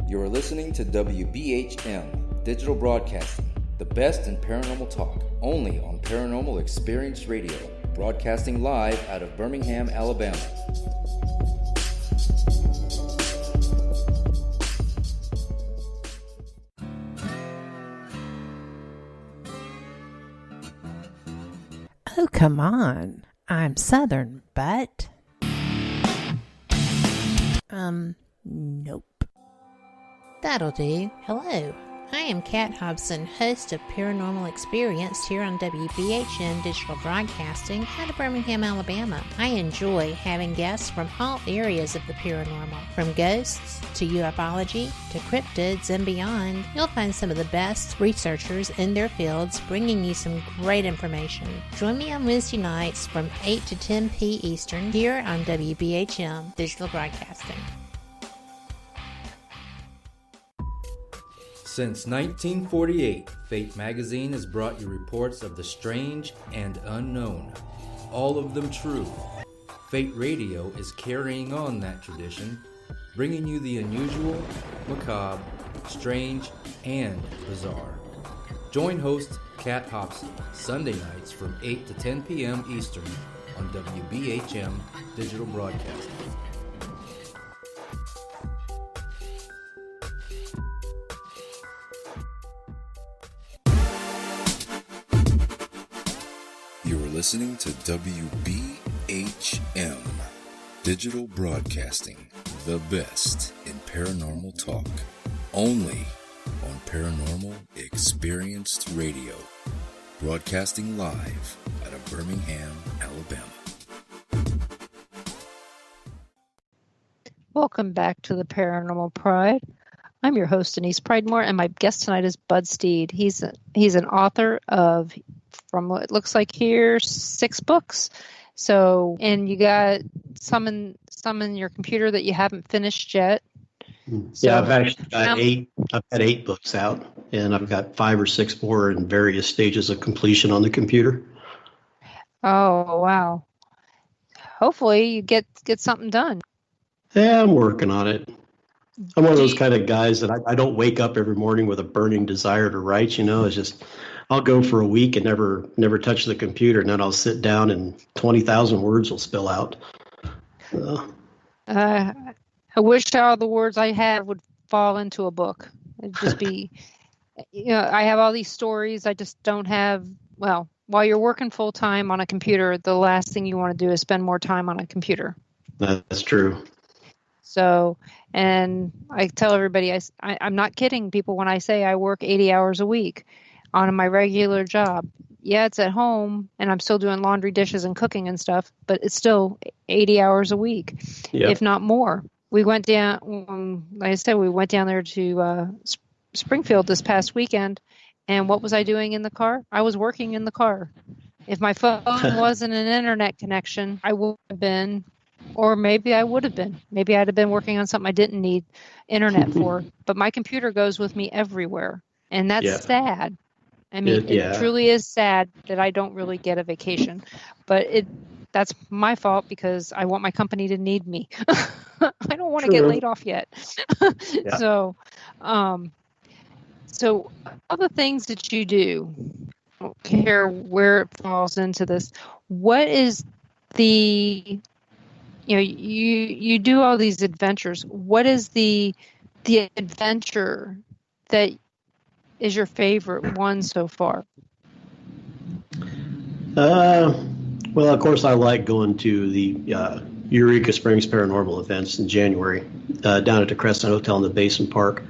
You are listening to WBHM Digital Broadcasting, the best in paranormal talk, only on Paranormal Experience Radio, broadcasting live out of Birmingham, Alabama. Oh, come on. I'm Southern, but... nope. That'll do. Hello. I am Kat Hobson, host of Paranormal Experience here on WBHM Digital Broadcasting out of Birmingham, Alabama. I enjoy having guests from all areas of the paranormal, from ghosts to ufology to cryptids and beyond. You'll find some of the best researchers in their fields bringing you some great information. Join me on Wednesday nights from 8 to 10 p. Eastern here on WBHM Digital Broadcasting. Since 1948, Fate magazine has brought you reports of the strange and unknown, all of them true. Fate Radio is carrying on that tradition, bringing you the unusual, macabre, strange, and bizarre. Join host Kat Hobson Sunday nights from 8 to 10 p.m. Eastern on WBHM Digital Broadcasting. listening to WBHM Digital Broadcasting, the best in paranormal talk, only on Paranormal Experienced Radio, broadcasting live out of Birmingham, Alabama. Welcome back to the Paranormal Pride. I'm your host, Denise Pridemore, and my guest tonight is Bud Steed. He's an author of, from what it looks like here, 6 books. So, and you got some in your computer that you haven't finished yet. So, yeah, I've actually got 8. I've had 8 books out, and I've got 5 or 6 more in various stages of completion on the computer. Oh, wow. Hopefully you get something done. Yeah, I'm working on it. I'm one of those kind of guys that I don't wake up every morning with a burning desire to write, It's just, I'll go for a week and never touch the computer, and then I'll sit down and 20,000 words will spill out. I wish all the words I had would fall into a book. It'd just be, I have all these stories. I just don't have, while you're working full time on a computer, the last thing you want to do is spend more time on a computer. That's true. So, and I tell everybody, I'm not kidding people when I say I work 80 hours a week on my regular job. Yeah, it's at home, and I'm still doing laundry, dishes, and cooking and stuff, but it's still 80 hours a week, if not more. We went down, like I said, we went down there to Springfield this past weekend, and what was I doing in the car? I was working in the car. If my phone wasn't an internet connection, I would have been, or maybe I would have been. Maybe I'd have been working on something I didn't need internet for. But my computer goes with me everywhere, and that's sad. I mean, it truly is sad that I don't really get a vacation. But that's my fault because I want my company to need me. I don't want to get laid off yet. So other things that you do, I don't care where it falls into this, what is the... you do all these adventures. What is the adventure that is your favorite one so far? Well, of course, I like going to the Eureka Springs Paranormal events in January down at the Crescent Hotel in the Basin Park.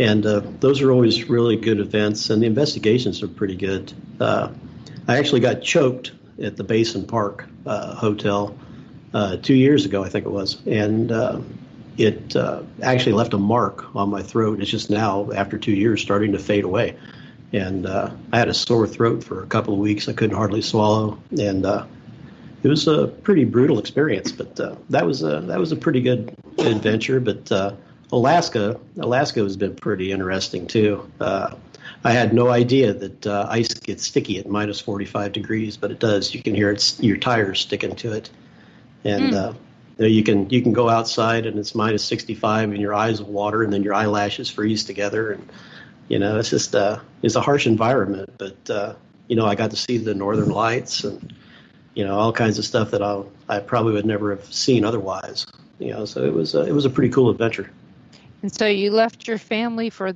And those are always really good events, and the investigations are pretty good. I actually got choked at the Basin Park Hotel 2 years ago, I think it was, and it actually left a mark on my throat. It's just now, after 2 years, starting to fade away. And I had a sore throat for a couple of weeks. I couldn't hardly swallow, and it was a pretty brutal experience. But that was a pretty good adventure. But Alaska has been pretty interesting too. I had no idea that ice gets sticky at minus 45 degrees, but it does. You can hear your tires sticking to it. And you can go outside and it's minus 65 and your eyes will water and then your eyelashes freeze together, and it's just it's a harsh environment. But I got to see the northern lights and all kinds of stuff that I probably would never have seen otherwise. So it was a pretty cool adventure. And so you left your family for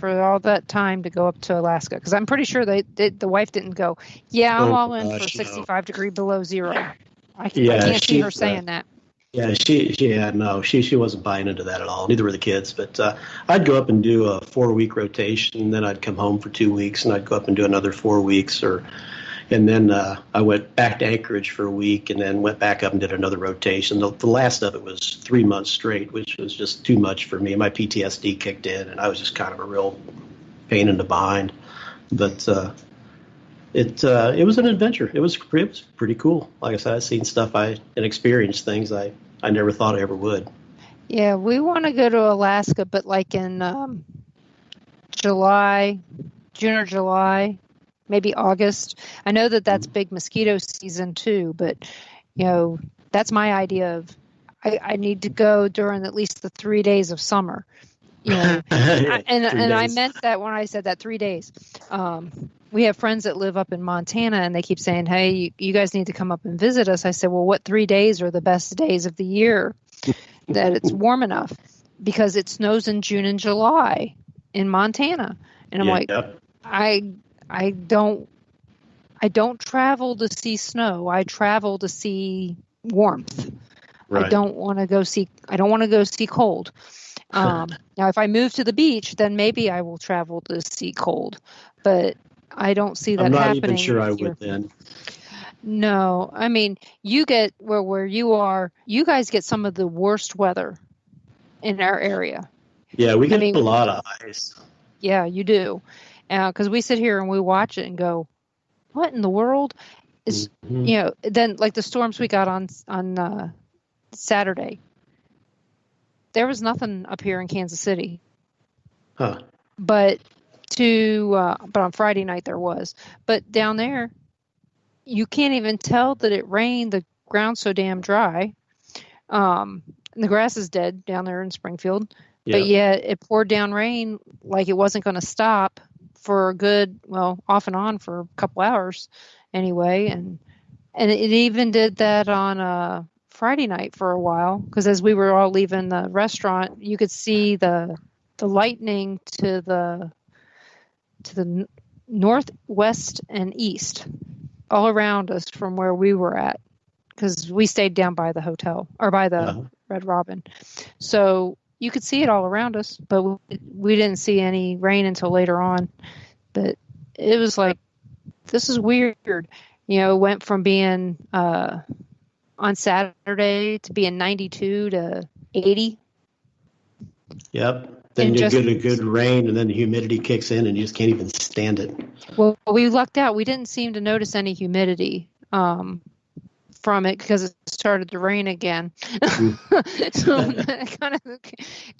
all that time to go up to Alaska, because I'm pretty sure the wife didn't go, I'm all in for 65 degree below zero. I can't see her saying that. Yeah, she wasn't buying into that at all. Neither were the kids. But I'd go up and do a 4-week rotation, then I'd come home for 2 weeks, and I'd go up and do another 4 weeks, and then I went back to Anchorage for a week, and then went back up and did another rotation. The last of it was 3 months straight, which was just too much for me. My PTSD kicked in, and I was just kind of a real pain in the behind. But it was an adventure. It was pretty cool. Like I said, I've seen stuff and experienced things I never thought I ever would. Yeah, we want to go to Alaska, but like in June or July, maybe August. I know that's big mosquito season too, but that's my idea of I need to go during at least the 3 days of summer. And I meant that when I said that 3 days. We have friends that live up in Montana, and they keep saying, hey, you guys need to come up and visit us. I said, well, what 3 days are the best days of the year that it's warm enough? Because it snows in June and July in Montana. And I'm I I don't travel to see snow. I travel to see warmth. Right. I don't want to go see cold. Now, if I move to the beach, then maybe I will travel to see cold. But I don't see that I'm not happening even sure I here. would then. No, I mean, you get where you are. You guys get some of the worst weather in our area. Yeah, we get a lot of ice. Yeah, you do. Because we sit here and we watch it and go, what in the world is, then like the storms we got on Saturday, there was nothing up here in Kansas City. Huh. But on Friday night there was. But down there, you can't even tell that it rained. The ground's so damn dry. And the grass is dead down there in Springfield. Yeah. But yet it poured down rain like it wasn't going to stop for a good, off and on for a couple hours anyway. And it even did that on Friday night for a while, because as we were all leaving the restaurant, you could see the lightning to the northwest and east all around us from where we were at, because we stayed down by the hotel or by the Red Robin. So you could see it all around us, but we didn't see any rain until later on. But it was like, this is weird. It went from being on Saturday to being 92 to 80. Yep. Then you get a good rain, and then the humidity kicks in, and you just can't even stand it. Well, we lucked out. We didn't seem to notice any humidity from it because it started to rain again. So that kind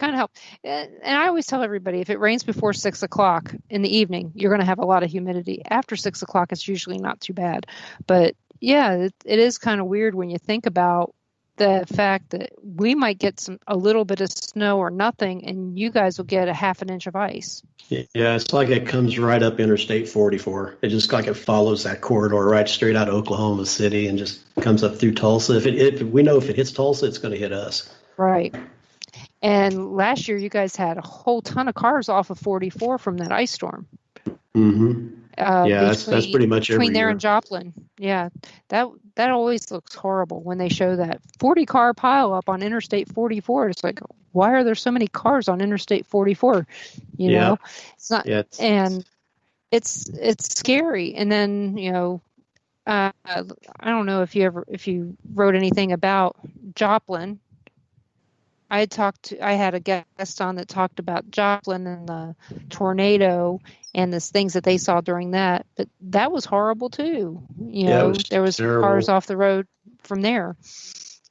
of helped. And I always tell everybody, if it rains before 6 o'clock in the evening, you're going to have a lot of humidity. After 6 o'clock, it's usually not too bad. But yeah, it is kind of weird when you think about the fact that we might get a little bit of snow or nothing, and you guys will get a half an inch of ice. Yeah, it's like it comes right up Interstate 44. It just like it follows that corridor right straight out of Oklahoma City and just comes up through Tulsa. If we know if it hits Tulsa, it's going to hit us. Right. And last year, you guys had a whole ton of cars off of 44 from that ice storm. Mm-hmm. That's pretty much every between there year. and Joplin. Yeah, that always looks horrible when they show that 40-car pileup on Interstate 44. It's like, why are there so many cars on Interstate 44? You know, it's not, and it's scary. And then I don't know if you wrote anything about Joplin. I had a guest on that talked about Joplin and the tornado and the things that they saw during that, but that was horrible too. There was terrible. Cars off the road from there.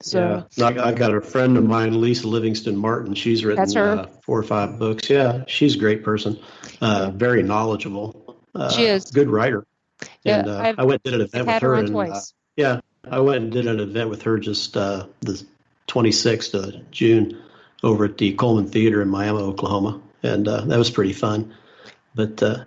So I got a friend of mine, Lisa Livingston Martin. She's written 4 or 5 books. Yeah, she's a great person. Very knowledgeable. She is good writer. Yeah, and I went and did an event with her. I went and did an event with her just the 26th of June over at the Coleman Theater in Miami, Oklahoma, and that was pretty fun. But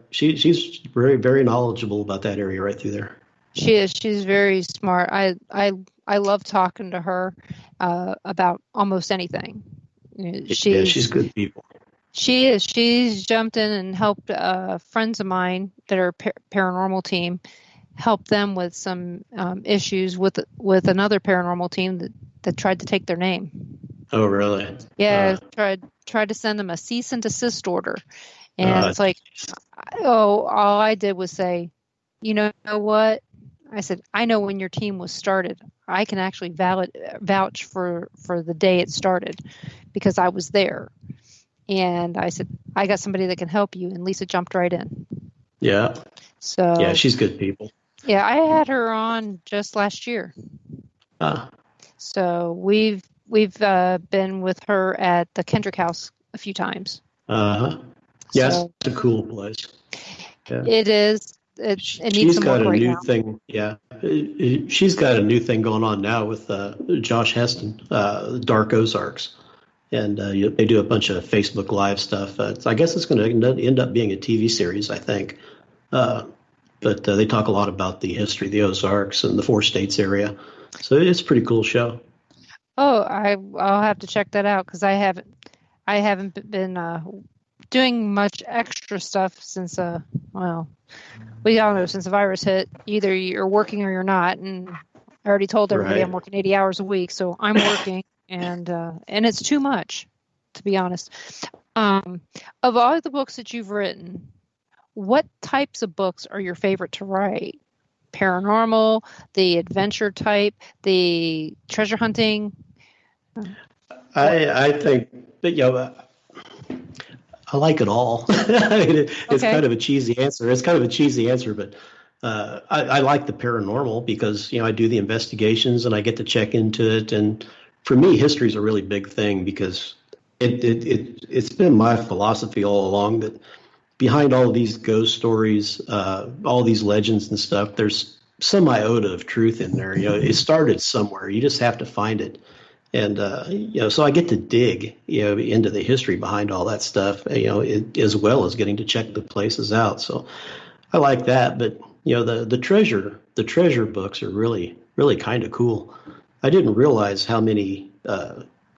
she's very, very knowledgeable about that area right through there. She is. She's very smart. I love talking to her about almost anything. She's good people. She is. She's jumped in and helped friends of mine that are paranormal team, help them with some issues with another paranormal team that tried to take their name. Oh, really? Yeah, tried to send them a cease and desist order. And it's like, all I did was say, you know what? I said, I know when your team was started. I can actually vouch for the day it started because I was there. And I said, I got somebody that can help you. And Lisa jumped right in. Yeah. So yeah, she's good people. Yeah, I had her on just last year. So we've been with her at the Kendrick House a few times. Yeah, so, it's a cool place. Yeah. It is. It needs some work right now. Thing. Yeah, she's got a new thing going on now with Josh Heston, Dark Ozarks, and they do a bunch of Facebook Live stuff. I guess it's going to end up being a TV series, I think. But they talk a lot about the history of the Ozarks and the 4 states area. So it's a pretty cool show. Oh, I'll have to check that out because I haven't been doing much extra stuff since we all know since the virus hit, either you're working or you're not, and I already told everybody I'm working 80 hours a week, so I'm working, and it's too much, to be honest. Of all the books that you've written, what types of books are your favorite to write? Paranormal, the adventure type, the treasure hunting? I think that, I like it all. It's kind of a cheesy answer. But I like the paranormal because, I do the investigations and I get to check into it. And for me, history is a really big thing because it's been my philosophy all along that behind all of these ghost stories, all these legends and stuff, there's some iota of truth in there. It started somewhere. You just have to find it. And, so I get to dig, into the history behind all that stuff, as well as getting to check the places out. So I like that. But, the treasure books are really, really kind of cool. I didn't realize how many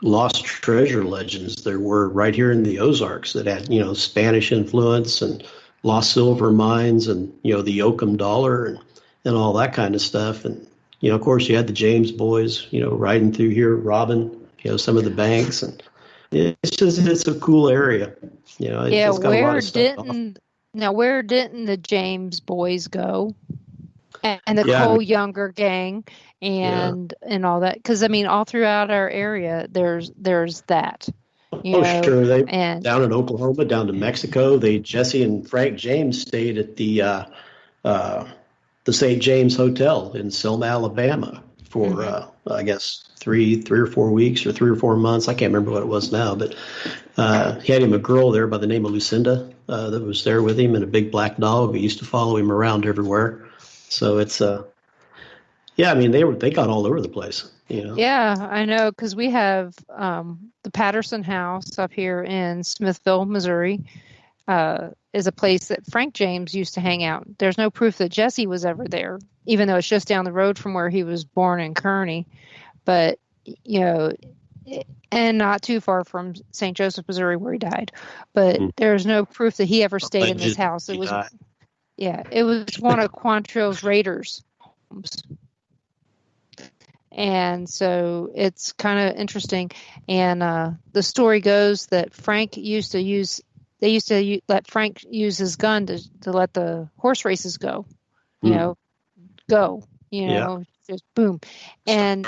lost treasure legends there were right here in the Ozarks that had, Spanish influence and lost silver mines and, the Oakham dollar and all that kind of stuff. And, of course, you had the James boys, riding through here, robbing, some of the banks. And it's a cool area. It's got a lot of stuff. Where didn't the James boys go? And the Cole Younger gang and all that? Because, all throughout our area, there's that. Sure. Down in Oklahoma, down to Mexico, Jesse and Frank James stayed at the St. James Hotel in Selma, Alabama for, I guess, 3 or 4 weeks or 3 or 4 months. I can't remember what it was now, but he had him a girl there by the name of Lucinda that was there with him and a big black dog who used to follow him around everywhere. So it's, they got all over the place, Yeah, I know, because we have the Patterson House up here in Smithville, Missouri. Is a place that Frank James used to hang out. There's no proof that Jesse was ever there, even though it's just down the road from where he was born in Kearney. But, and not too far from St. Joseph, Missouri, where he died. But there's no proof that he ever stayed in this house. It was one of Quantrill's Raiders' homes. And so it's kind of interesting. And the story goes that Frank used to let Frank use his gun to let the horse races go, just boom. And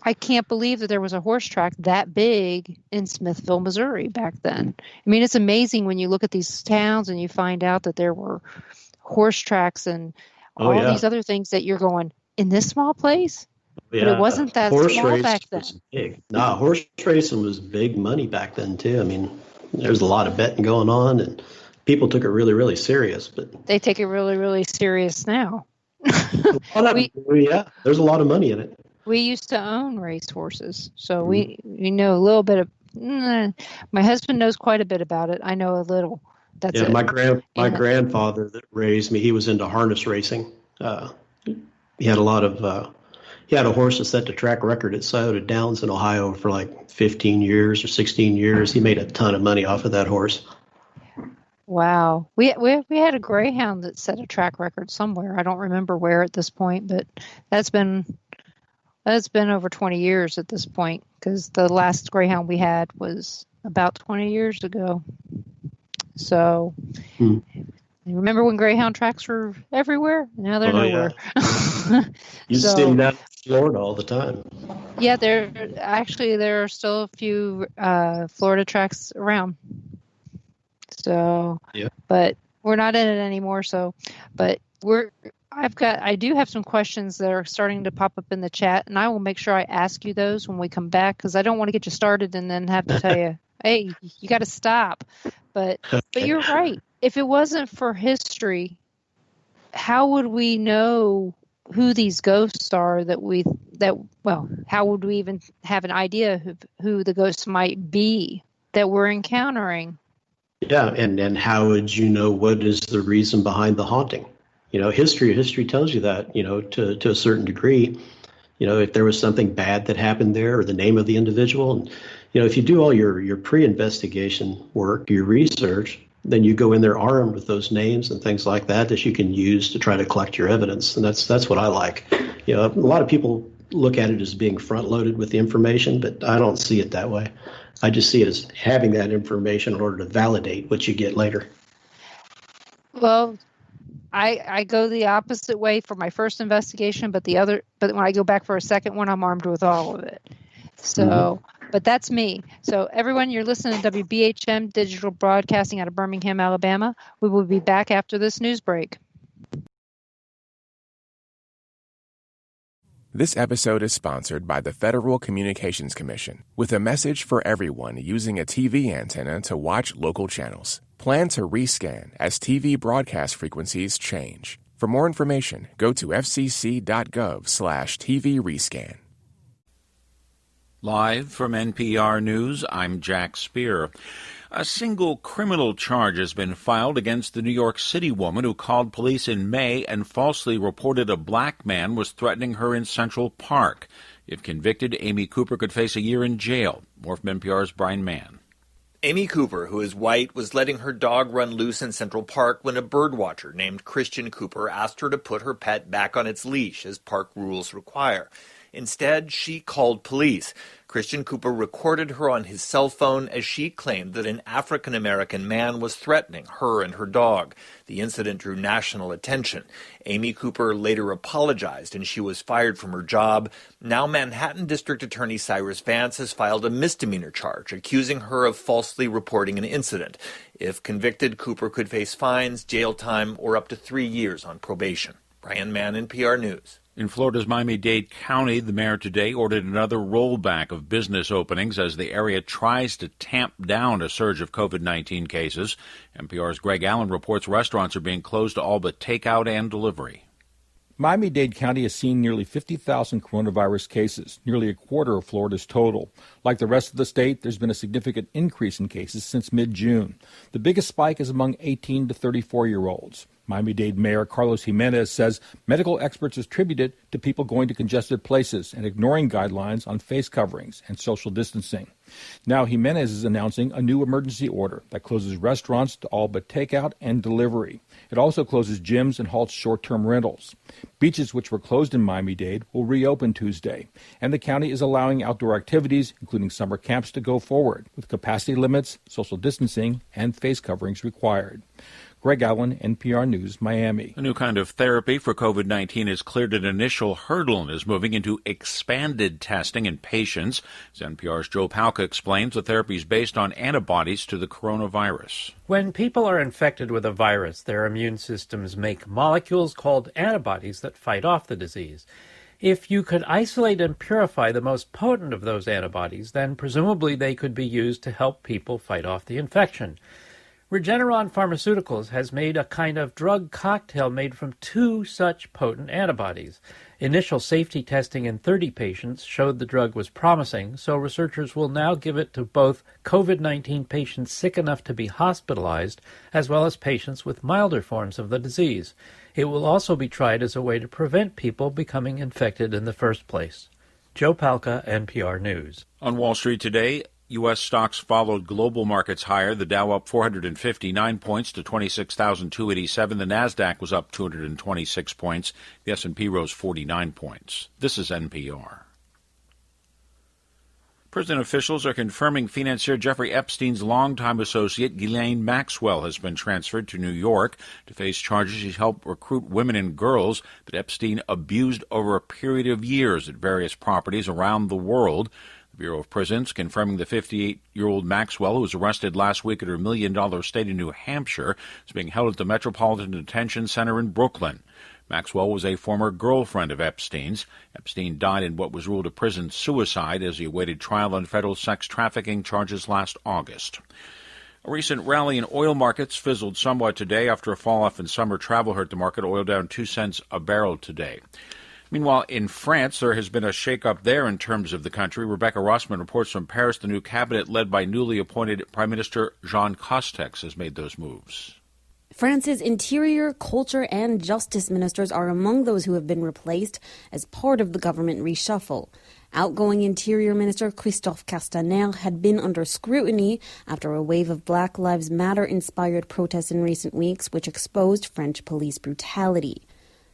I can't believe that there was a horse track that big in Smithville, Missouri back then. It's amazing when you look at these towns and you find out that there were horse tracks and all these other things that you're going, in this small place? Yeah. But it wasn't that small back then. Big. Horse racing was big money back then, too. There's a lot of betting going on, and people took it really, really serious. But they take it really, really serious now. There's a lot of money in it. We used to own race horses, so we know a little bit of. My husband knows quite a bit about it. I know a little. That's it. My grandfather that raised me, he was into harness racing. He had a lot of. He had a horse that set the track record at Scioto Downs in Ohio for like 15 years or 16 years. He made a ton of money off of that horse. Wow. We had a greyhound that set a track record somewhere. I don't remember where at this point, but that's been over 20 years at this point, because the last greyhound we had was about 20 years ago. So you remember when greyhound tracks were everywhere? Now they're nowhere. Yeah. You see them down in Florida all the time. Yeah, there are still a few Florida tracks around. So, but we're not in it anymore. So, but I do have some questions that are starting to pop up in the chat, and I will make sure I ask you those when we come back, because I don't want to get you started and then have to tell you, hey, you got to stop. But you're right. If it wasn't for history, how would we know who these ghosts are how would we even have an idea of who the ghosts might be that we're encountering? Yeah, and how would you know what is the reason behind the haunting? History tells you that, to a certain degree. If there was something bad that happened there, or the name of the individual, and if you do all your pre-investigation work, your research, then you go in there armed with those names and things like that you can use to try to collect your evidence. And that's what I like. A lot of people look at it as being front-loaded with the information, but I don't see it that way. I just see it as having that information in order to validate what you get later. Well, I go the opposite way for my first investigation, but when I go back for a second one, I'm armed with all of it. So, But that's me. So everyone, you're listening to WBHM Digital Broadcasting out of Birmingham, Alabama. We will be back after this news break. This episode is sponsored by the Federal Communications Commission with a message for everyone using a TV antenna to watch local channels. Plan to rescan as TV broadcast frequencies change. For more information, go to fcc.gov/TV rescan. Live from NPR News, I'm Jack Spear. A single criminal charge has been filed against the New York City woman who called police in May and falsely reported a black man was threatening her in Central Park. If convicted, Amy Cooper could face a year in jail. More from NPR's Brian Mann. Amy Cooper, who is white, was letting her dog run loose in Central Park when a birdwatcher named Christian Cooper asked her to put her pet back on its leash, as park rules require. Instead, she called police. Christian Cooper recorded her on his cell phone as she claimed that an African-American man was threatening her and her dog. The incident drew national attention. Amy Cooper later apologized and she was fired from her job. Now Manhattan District Attorney Cyrus Vance has filed a misdemeanor charge accusing her of falsely reporting an incident. If convicted, Cooper could face fines, jail time, or up to 3 years on probation. Brian Mann, NPR News. In Florida's Miami-Dade County, the mayor today ordered another rollback of business openings as the area tries to tamp down a surge of COVID-19 cases. NPR's Greg Allen reports restaurants are being closed to all but takeout and delivery. Miami-Dade County has seen nearly 50,000 coronavirus cases, nearly a quarter of Florida's total. Like the rest of the state, there's been a significant increase in cases since mid-June. The biggest spike is among 18 to 34-year-olds. Miami-Dade Mayor Carlos Jimenez says medical experts attribute it to people going to congested places and ignoring guidelines on face coverings and social distancing. Now Jimenez is announcing a new emergency order that closes restaurants to all but takeout and delivery. It also closes gyms and halts short-term rentals. Beaches which were closed in Miami-Dade will reopen Tuesday, and the county is allowing outdoor activities, including summer camps, to go forward, with capacity limits, social distancing, and face coverings required. Greg Allen, NPR News, Miami. A new kind of therapy for COVID-19 has cleared an initial hurdle and is moving into expanded testing in patients. As NPR's Joe Palca explains, the therapy is based on antibodies to the coronavirus. When people are infected with a virus, their immune systems make molecules called antibodies that fight off the disease. If you could isolate and purify the most potent of those antibodies, then presumably they could be used to help people fight off the infection. Regeneron Pharmaceuticals has made a kind of drug cocktail made from 2 such potent antibodies. Initial safety testing in 30 patients showed the drug was promising, so researchers will now give it to both COVID-19 patients sick enough to be hospitalized, as well as patients with milder forms of the disease. It will also be tried as a way to prevent people becoming infected in the first place. Joe Palca, NPR News. On Wall Street today, U.S. stocks followed global markets higher. The Dow up 459 points to 26,287. The Nasdaq was up 226 points. The S&P rose 49 points. This is NPR. Prison officials are confirming financier Jeffrey Epstein's longtime associate Ghislaine Maxwell has been transferred to New York to face charges he helped recruit women and girls that Epstein abused over a period of years at various properties around the world. The Bureau of Prisons confirming the 58-year-old Maxwell, who was arrested last week at her $1 million estate in New Hampshire, is being held at the Metropolitan Detention Center in Brooklyn. Maxwell was a former girlfriend of Epstein's. Epstein died in what was ruled a prison suicide as he awaited trial on federal sex trafficking charges last August. A recent rally in oil markets fizzled somewhat today after a fall-off in summer travel hurt the market. Oil down 2 cents a barrel today. Meanwhile, in France, there has been a shake-up there in terms of the country. Rebecca Rossman reports from Paris. The new cabinet led by newly appointed Prime Minister Jean Castex has made those moves. France's interior, culture, and justice ministers are among those who have been replaced as part of the government reshuffle. Outgoing Interior Minister Christophe Castaner had been under scrutiny after a wave of Black Lives Matter-inspired protests in recent weeks, which exposed French police brutality.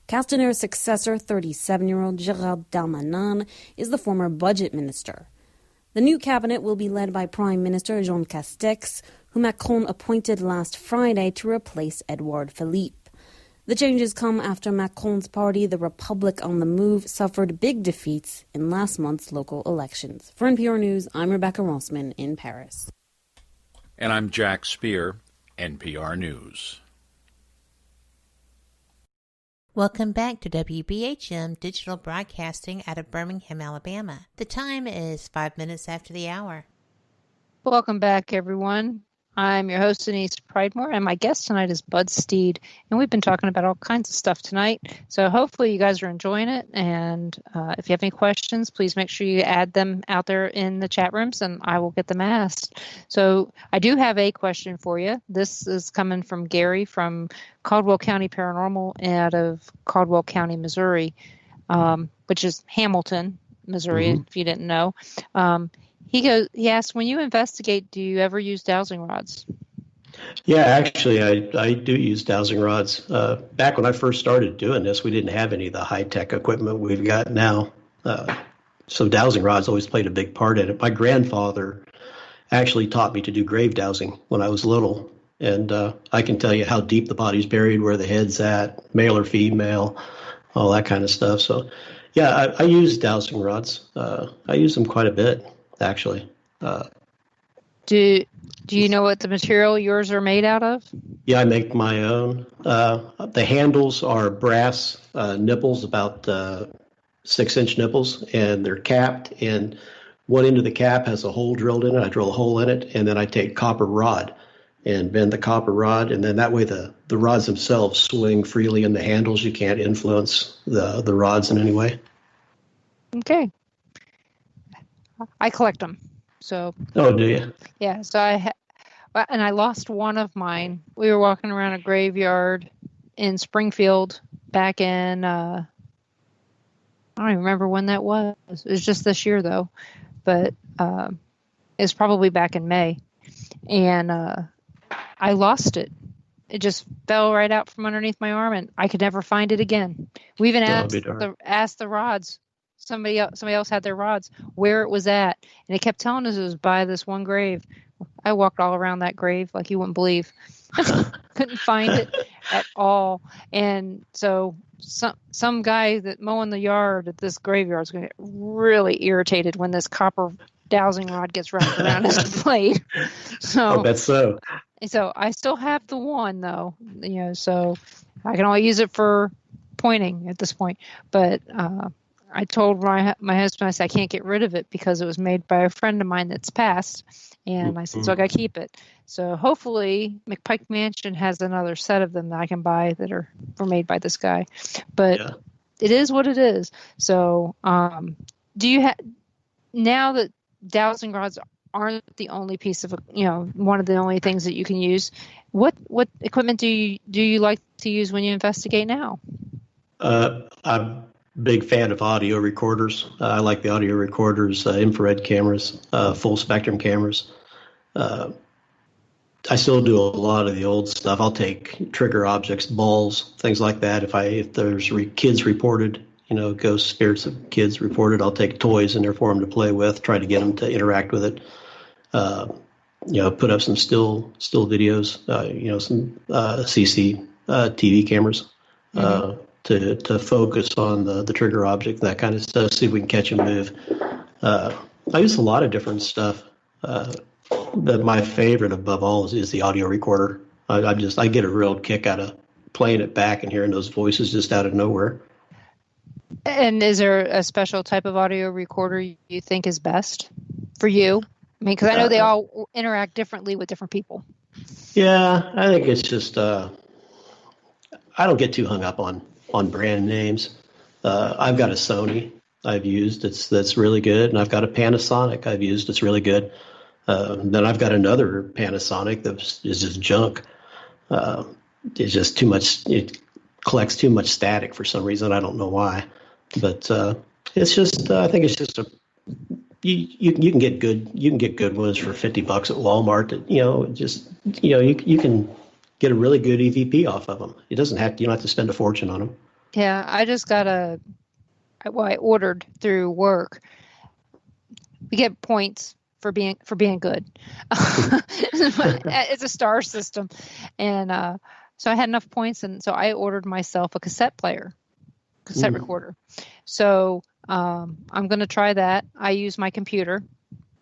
Castaner's successor, 37-year-old Gérald Darmanin, is the former budget minister. The new cabinet will be led by Prime Minister Jean Castex, who Macron appointed last Friday to replace Edouard Philippe. The changes come after Macron's party, the Republic on the Move, suffered big defeats in last month's local elections. For NPR News, I'm Rebecca Rossman in Paris. And I'm Jack Spear, NPR News. Welcome back to WBHM Digital Broadcasting out of Birmingham, Alabama. The time is 5 minutes after the hour. Welcome back, everyone. I'm your host, Denise Pridemore, and my guest tonight is Bud Steed. And we've been talking about all kinds of stuff tonight. So hopefully you guys are enjoying it. And if you have any questions, please make sure you add them out there in the chat rooms, and I will get them asked. So I do have a question for you. This is coming from Gary from Caldwell County Paranormal out of Caldwell County, Missouri, which is Hamilton, Missouri, if you didn't know. He asked, when you investigate, do you ever use dowsing rods? Yeah, actually, I do use dowsing rods. Back when I first started doing this, we didn't have any of the high-tech equipment we've got now. So dowsing rods always played a big part in it. My grandfather actually taught me to do grave dowsing when I was little. And I can tell you how deep the body's buried, where the head's at, male or female, all that kind of stuff. So, yeah, I use dowsing rods. I use them quite a bit, actually. Do you know what the material yours are made out of? Yeah, I make my own. The handles are brass nipples, about 6-inch nipples, and they're capped. And one end of the cap has a hole drilled in it. I drill a hole in it, and then I take copper rod and bend the copper rod, and then that way the rods themselves swing freely in the handles. You can't influence the rods in any way. Okay. I collect them. So. Oh, do you? Yeah. So I lost one of mine. We were walking around a graveyard in Springfield back in, I don't even remember when that was. It was just this year though, but it's probably back in May, and I lost it. It just fell right out from underneath my arm, and I could never find it again. We even asked the rods. Somebody else had their rods where it was at, and they kept telling us it was by this one grave. I walked all around that grave like you wouldn't believe. Couldn't find it at all. And so some guy that mowing the yard at this graveyard is going to get really irritated when this copper dowsing rod gets wrapped around his blade. So I bet so. So I still have the one though, so I can only use it for pointing at this point. But I told my husband, I said, I can't get rid of it because it was made by a friend of mine that's passed. And I said, so I got to keep it. So hopefully McPike Mansion has another set of them that I can buy that were made by this guy. But It is what it is. So do you now that dowsing rods aren't the only piece of, one of the only things that you can use, what equipment do you like to use when you investigate now? I'm big fan of audio recorders. I like the audio recorders, infrared cameras, full spectrum cameras. I still do a lot of the old stuff. I'll take trigger objects, balls, things like that. If there's kids reported, ghost spirits of kids reported, I'll take toys in there for them to play with, try to get them to interact with it. Put up some still videos, some CCTV cameras. To focus on the trigger object, that kind of stuff, see if we can catch and move. I use a lot of different stuff. But my favorite above all is the audio recorder. I get a real kick out of playing it back and hearing those voices just out of nowhere. And is there a special type of audio recorder you think is best for you? I mean, because I know they all interact differently with different people. Yeah, I think it's just I don't get too hung up on brand names. I've got a Sony I've used that's really good, and I've got a Panasonic I've used that's really good. Then I've got another Panasonic that is just junk. it's just too much. It collects too much static for some reason. I don't know why, but it's just. I think it's just a. You can get good ones for $50 at Walmart. That, you can get a really good EVP off of them. You don't have to spend a fortune on them. Yeah, I just got I ordered through work. We get points for being good. It's a star system, and so I had enough points, and so I ordered myself a cassette recorder. So I'm going to try that. I use my computer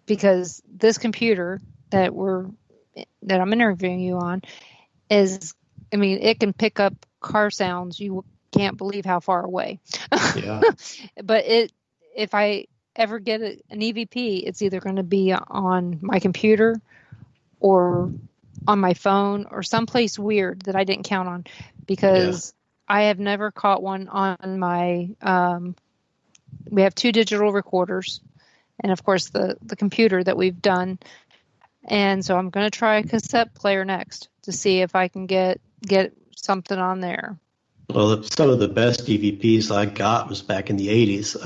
because this computer that I'm interviewing you on it can pick up car sounds. You can't believe how far away. Yeah. But if I ever get an EVP, it's either going to be on my computer or on my phone or someplace weird that I didn't count on, because I have never caught one on my we have 2 digital recorders and of course the computer that we've done. And so I'm going to try a cassette player next to see if I can get something on there. Well, some of the best EVPs I got was back in the 80s.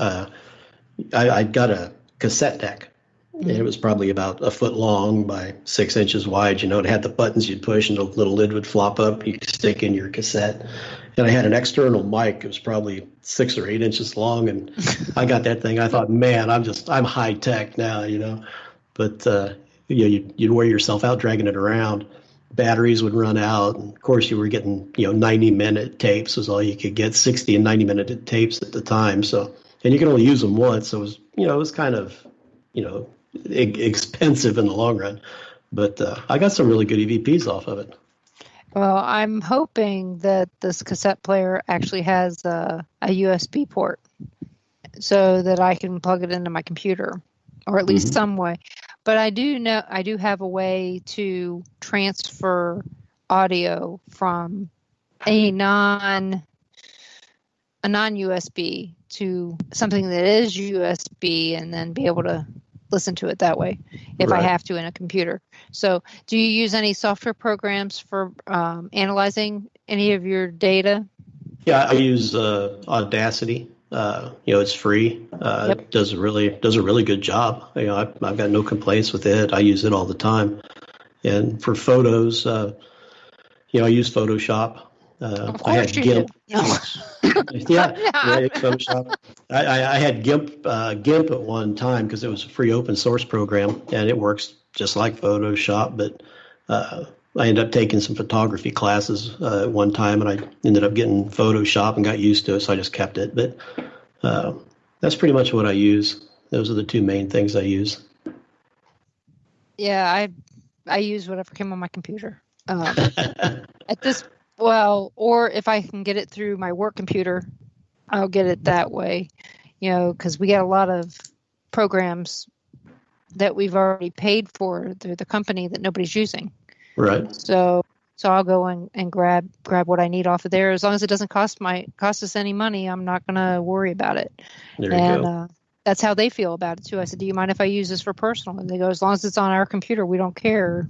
I got a cassette deck. Mm-hmm. And it was probably about a foot long by 6 inches wide. It had the buttons you'd push and the little lid would flop up. You could stick in your cassette. And I had an external mic. It was probably 6 or 8 inches long. And I got that thing. I thought, man, I'm high tech now, But you'd wear yourself out dragging it around. Batteries would run out. And of course, you were getting 90-minute tapes was all you could get, 60 and 90-minute tapes at the time. So, and you can only use them once. So it was kind of expensive in the long run. But I got some really good EVPs off of it. Well, I'm hoping that this cassette player actually has a USB port so that I can plug it into my computer, or at least some way. But I do have a way to transfer audio from a non-USB to something that is USB, and then be able to listen to it that way if I have to in a computer. So do you use any software programs for analyzing any of your data? Yeah, I use Audacity. It's free. It does a really good job. I've got no complaints with it. I use it all the time. And for photos, I use Photoshop. I had GIMP. Photoshop. I had GIMP at one time because it was a free open source program, and it works just like Photoshop. But I ended up taking some photography classes at one time, and I ended up getting Photoshop and got used to it, so I just kept it. But that's pretty much what I use. Those are the 2 main things I use. Yeah, I use whatever came on my computer. Or if I can get it through my work computer, I'll get it that way. Because we get a lot of programs that we've already paid for through the company that nobody's using. Right. So I'll go and grab what I need off of there. As long as it doesn't cost us any money, I'm not going to worry about it. There you go. That's how they feel about it too. I said, "Do you mind if I use this for personal?" And they go, "As long as it's on our computer, we don't care."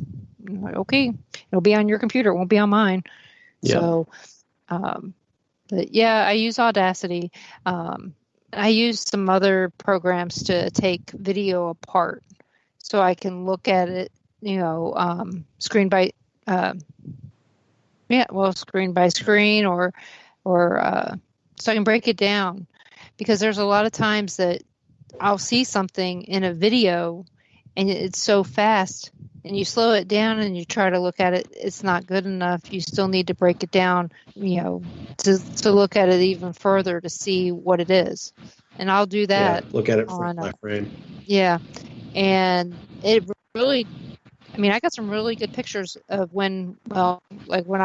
I'm like, "Okay, it'll be on your computer. It won't be on mine." Yeah. So, but yeah, I use Audacity. I use some other programs to take video apart, so I can look at it, screen by screen, or so I can break it down, because there's a lot of times that I'll see something in a video and it's so fast, and you slow it down and you try to look at it, it's not good enough. You still need to break it down, to look at it even further to see what it is. And I'll do that. Yeah, look at it frame by frame. Yeah. And it really, I got some really good pictures of when I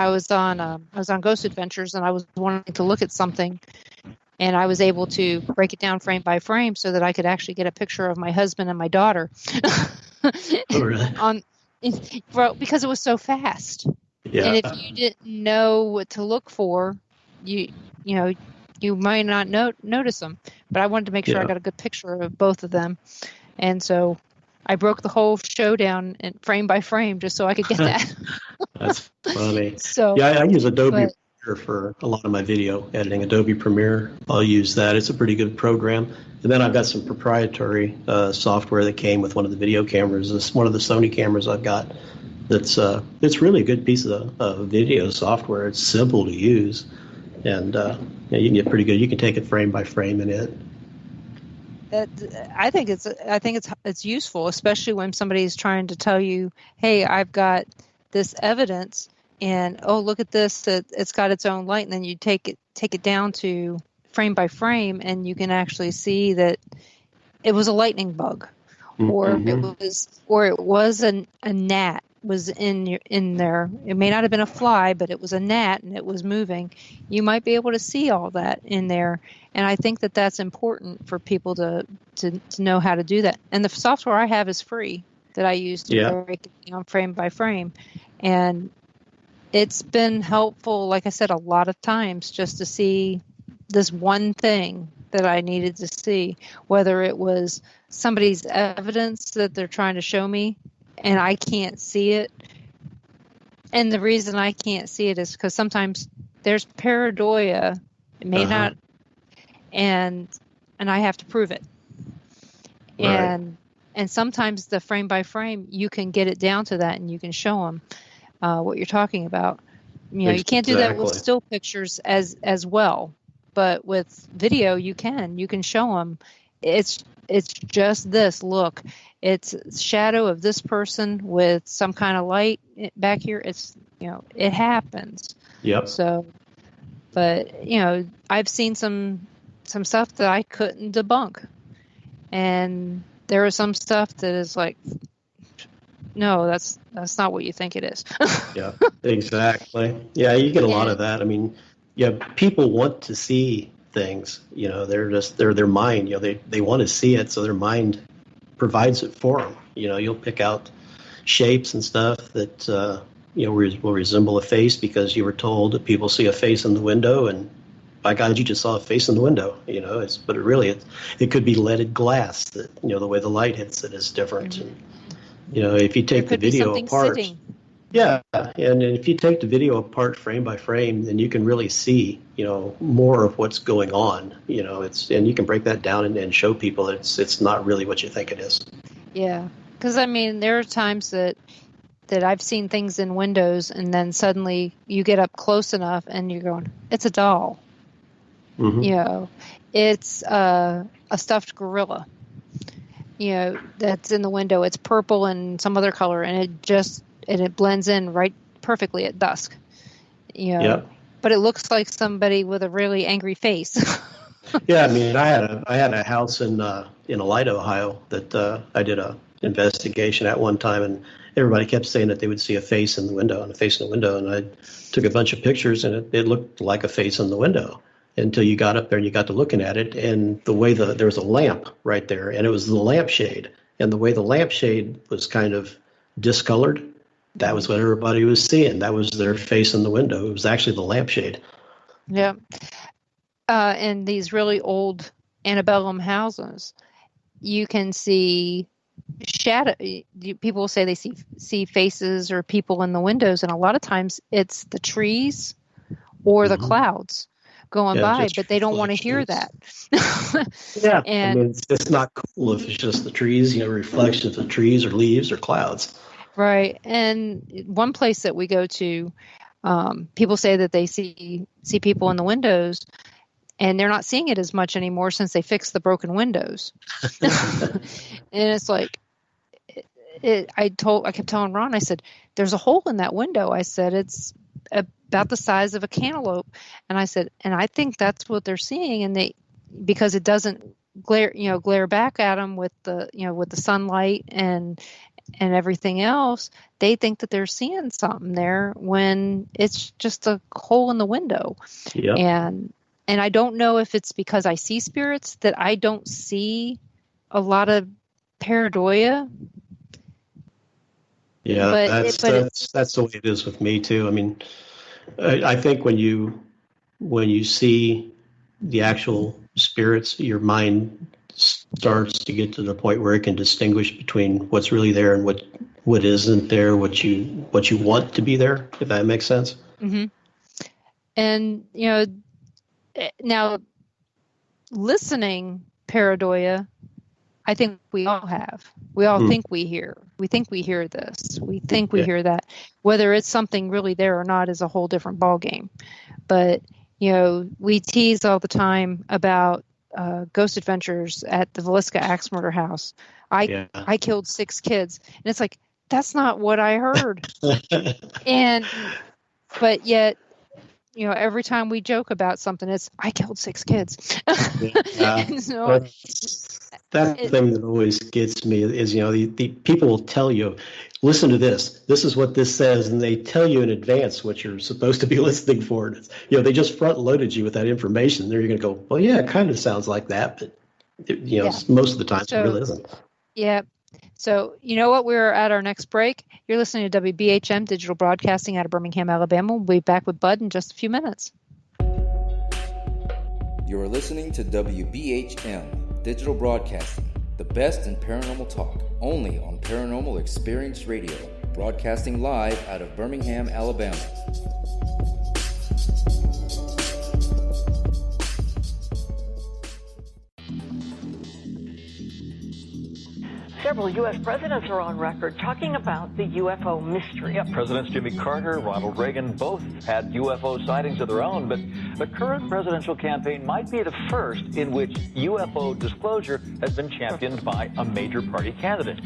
was on Ghost Adventures, and I was wanting to look at something, and I was able to break it down frame by frame so that I could actually get a picture of my husband and my daughter. Oh, really? Because it was so fast. Yeah. And if you didn't know what to look for, you might not notice them. But I wanted to make sure I got a good picture of both of them. And so I broke the whole show down frame by frame just so I could get that. That's funny. So yeah, I use Adobe but- Premiere for a lot of my video editing. Adobe Premiere, I'll use that. It's a pretty good program. And then I've got some proprietary software that came with one of the video cameras. This one of the Sony cameras I've got. It's really a good piece of video software. It's simple to use, and you can get pretty good. You can take it frame by frame in it. I think it's useful, especially when somebody's trying to tell you, "Hey, I've got this evidence, and oh, look at this! It's got its own light." And then you take it down to frame by frame, and you can actually see that it was a lightning bug, or it was a gnat was in there. It may not have been a fly, but it was a gnat and it was moving. You might be able to see all that in there, and I think that that's important for people to know how to do that. And the software I have is free that I use to break it down frame by frame, and it's been helpful, like I said, a lot of times just to see this one thing that I needed to see, whether it was somebody's evidence that they're trying to show me and I can't see it. And the reason I can't see it is because sometimes there's pareidoia. It may not, and I have to prove it. Right. And sometimes the frame by frame, you can get it down to that and you can show them what you're talking about. You can't do that with still pictures as well, but with video you can show them. It's just this. Look, it's shadow of this person with some kind of light back here. It's it happens. Yep. So, but I've seen some stuff that I couldn't debunk, and there was some stuff that is like, no, that's not what you think it is. Yeah, exactly. Yeah, you get a lot of that. I mean, people want to see things. They're their mind. They want to see it, so their mind provides it for them. You'll pick out shapes and stuff that will resemble a face because you were told that people see a face in the window, and by God, you just saw a face in the window. But it could be leaded glass that the way the light hits it is different. Mm-hmm. And if you take the video apart. Sitting. Yeah, and if you take the video apart frame by frame, then you can really see, more of what's going on. And you can break that down and show people that it's not really what you think it is. Yeah, because there are times that I've seen things in windows, and then suddenly you get up close enough, and you're going, "It's a doll." Mm-hmm. It's a stuffed gorilla. That's in the window. It's purple and some other color, and it blends in right perfectly at dusk. But it looks like somebody with a really angry face. Yeah, I had a house in Elida, Ohio that I did a investigation at one time, and everybody kept saying that they would see a face in the window, and I took a bunch of pictures, and it looked like a face in the window until you got up there and you got to looking at it, and the way there was a lamp right there, and it was the lampshade, and the way the lampshade was kind of discolored. That was what everybody was seeing. That was their face in the window. It was actually the lampshade. Yeah. In these really old antebellum houses, you can see shadow. People say they see faces or people in the windows, and a lot of times it's the trees or the clouds going by, but they don't want to hear that. Yeah, and it's not cool if it's just the trees, reflections of trees or leaves or clouds. Right. And one place that we go to, people say that they see people in the windows, and they're not seeing it as much anymore since they fixed the broken windows. And it's like, I kept telling Ron, I said, "There's a hole in that window." I said, "It's about the size of a cantaloupe." And I said, and I think that's what they're seeing, and because it doesn't glare back at them with the sunlight and everything else, they think that they're seeing something there when it's just a hole in the window. Yeah. And I don't know if it's because I see spirits that I don't see a lot of pareidoia. Yeah, that's the way it is with me too. I think when you see the actual spirits, your mind starts to get to the point where it can distinguish between what's really there and what isn't there, what you want to be there, if that makes sense. Mm-hmm. And now listening pareidoia, I think we all have. We all think we hear. We think we hear this. We think we hear that. Whether it's something really there or not is a whole different ballgame. But we tease all the time about ghost adventures at the Villisca Axe Murder House. I killed 6 kids, and it's like, that's not what I heard. But yet, every time we joke about something, it's, I killed 6 kids. So, that's the thing that always gets me is, the people will tell you, listen to this. This is what this says, and they tell you in advance what you're supposed to be listening for. And they just front loaded you with that information. There you're going to go, well, yeah, it kind of sounds like that, but most of the time it really isn't. Yeah. So, you know what? We're at our next break. You're listening to WBHM Digital Broadcasting out of Birmingham, Alabama. We'll be back with Bud in just a few minutes. You're listening to WBHM Digital Broadcasting, the best in paranormal talk, only on Paranormal Experience Radio, broadcasting live out of Birmingham, Alabama. Several U.S. presidents are on record talking about the UFO mystery. Yeah, Presidents Jimmy Carter, Ronald Reagan both had UFO sightings of their own, but the current presidential campaign might be the first in which UFO disclosure has been championed by a major party candidate.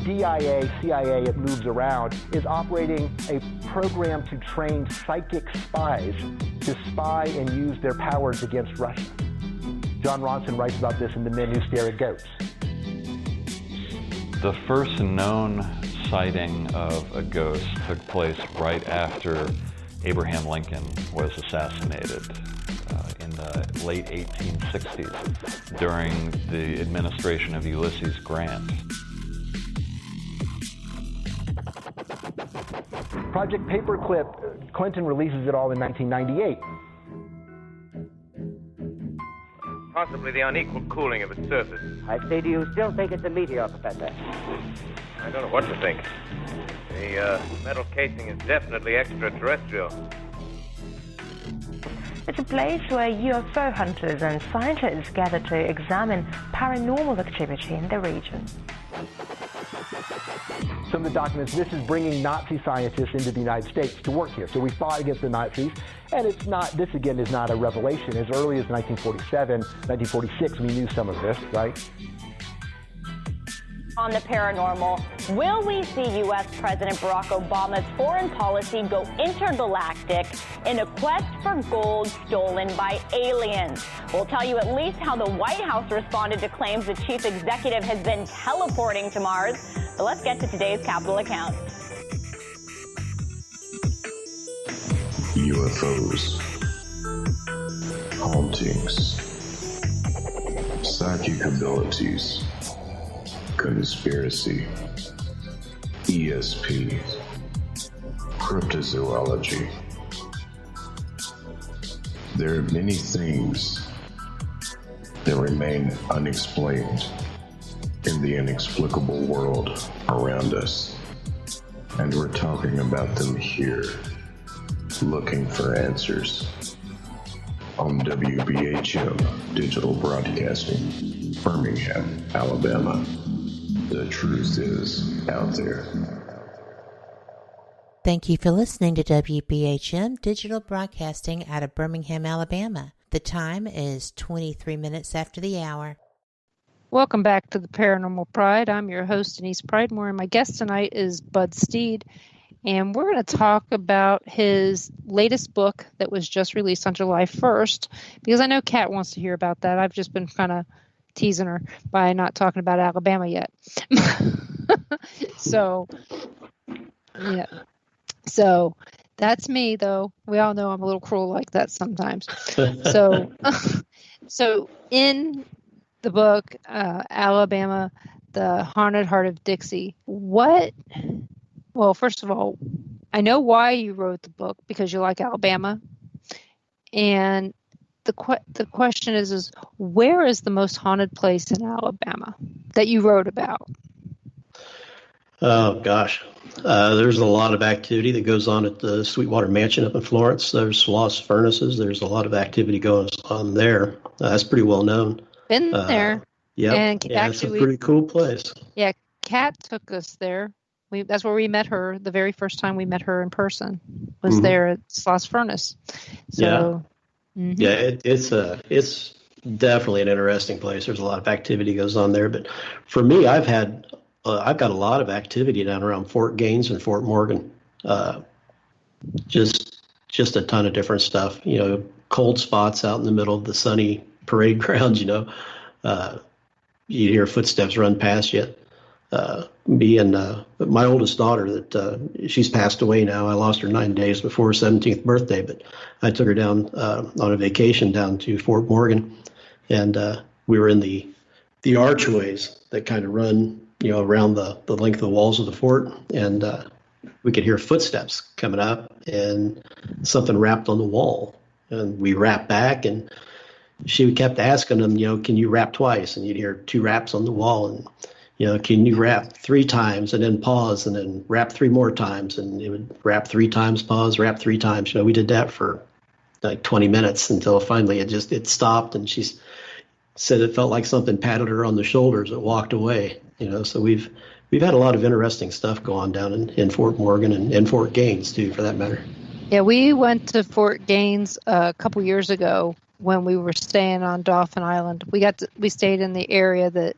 DIA, CIA, it moves around, is operating a program to train psychic spies to spy and use their powers against Russia. John Ronson writes about this in The Men Who Stare at Goats. The first known sighting of a ghost took place right after Abraham Lincoln was assassinated in the late 1860s during the administration of Ulysses Grant. Project Paperclip, Clinton releases it all in 1998. Possibly the unequal cooling of its surface. I say, do you still think it's a meteor, Professor? I don't know what to think. The metal casing is definitely extraterrestrial. It's a place where UFO hunters and scientists gather to examine paranormal activity in the region. Some of the documents, this is bringing Nazi scientists into the United States to work here. So we fought against the Nazis, and it's not, this again is not a revelation. As early as 1947, 1946, we knew some of this, right? On the paranormal, will we see U.S. President Barack Obama's foreign policy go intergalactic in a quest for gold stolen by aliens? We'll tell you at least how the White House responded to claims the chief executive has been teleporting to Mars. But let's get to today's Capitol account. UFOs, hauntings, psychic abilities, conspiracy, ESP, cryptozoology. There are many things that remain unexplained in the inexplicable world around us, and we're talking about them here, looking for answers on WBHM Digital Broadcasting, Birmingham, Alabama. The truth is out there. Thank you for listening to WBHM Digital Broadcasting out of Birmingham, Alabama. The time is 23 minutes after the hour. Welcome back to the Paranormal Pride. I'm your host, Denise Pridemore, and my guest tonight is Bud Steed. And we're going to talk about his latest book that was just released on July 1st, because I know Kat wants to hear about that. I've just been kind of teasing her by not talking about Alabama yet. So that's me, though. We all know I'm a little cruel like that sometimes. So in the book, Alabama, The Haunted Heart of Dixie, well, first of all, I know why you wrote the book, because you like Alabama. And the question is where is the most haunted place in Alabama that you wrote about? Oh gosh, there's a lot of activity that goes on at the Sweetwater Mansion up in Florence. There's lost furnaces. There's a lot of activity going on there. That's pretty well known. Been there. Yeah, And yeah, it's a actually, pretty cool place. Yeah, Kat took us there. That's where we met her. The very first time we met her in person was there at Sloss Furnace. So, yeah, it's definitely an interesting place. There's a lot of activity goes on there. But for me, I've got a lot of activity down around Fort Gaines and Fort Morgan. Just a ton of different stuff. Cold spots out in the middle of the sunny parade grounds. You hear footsteps run past you. Me and my oldest daughter, that she's passed away now. I lost her 9 days before her 17th birthday, but I took her down on a vacation down to Fort Morgan, and we were in the archways that kind of run around the length of the walls of the fort, and we could hear footsteps coming up and something rapped on the wall, and we rapped back, and she kept asking them, can you rap twice? And you'd hear 2 raps on the wall, and can you rap 3 times and then pause and then rap 3 more times, and it would rap 3 times, pause, rap 3 times. We did that for like 20 minutes until finally it stopped, and she said it felt like something patted her on the shoulders. It walked away. So we've had a lot of interesting stuff go on down in Fort Morgan and Fort Gaines too, for that matter. Yeah, we went to Fort Gaines a couple years ago when we were staying on Dauphin Island. We stayed in the area that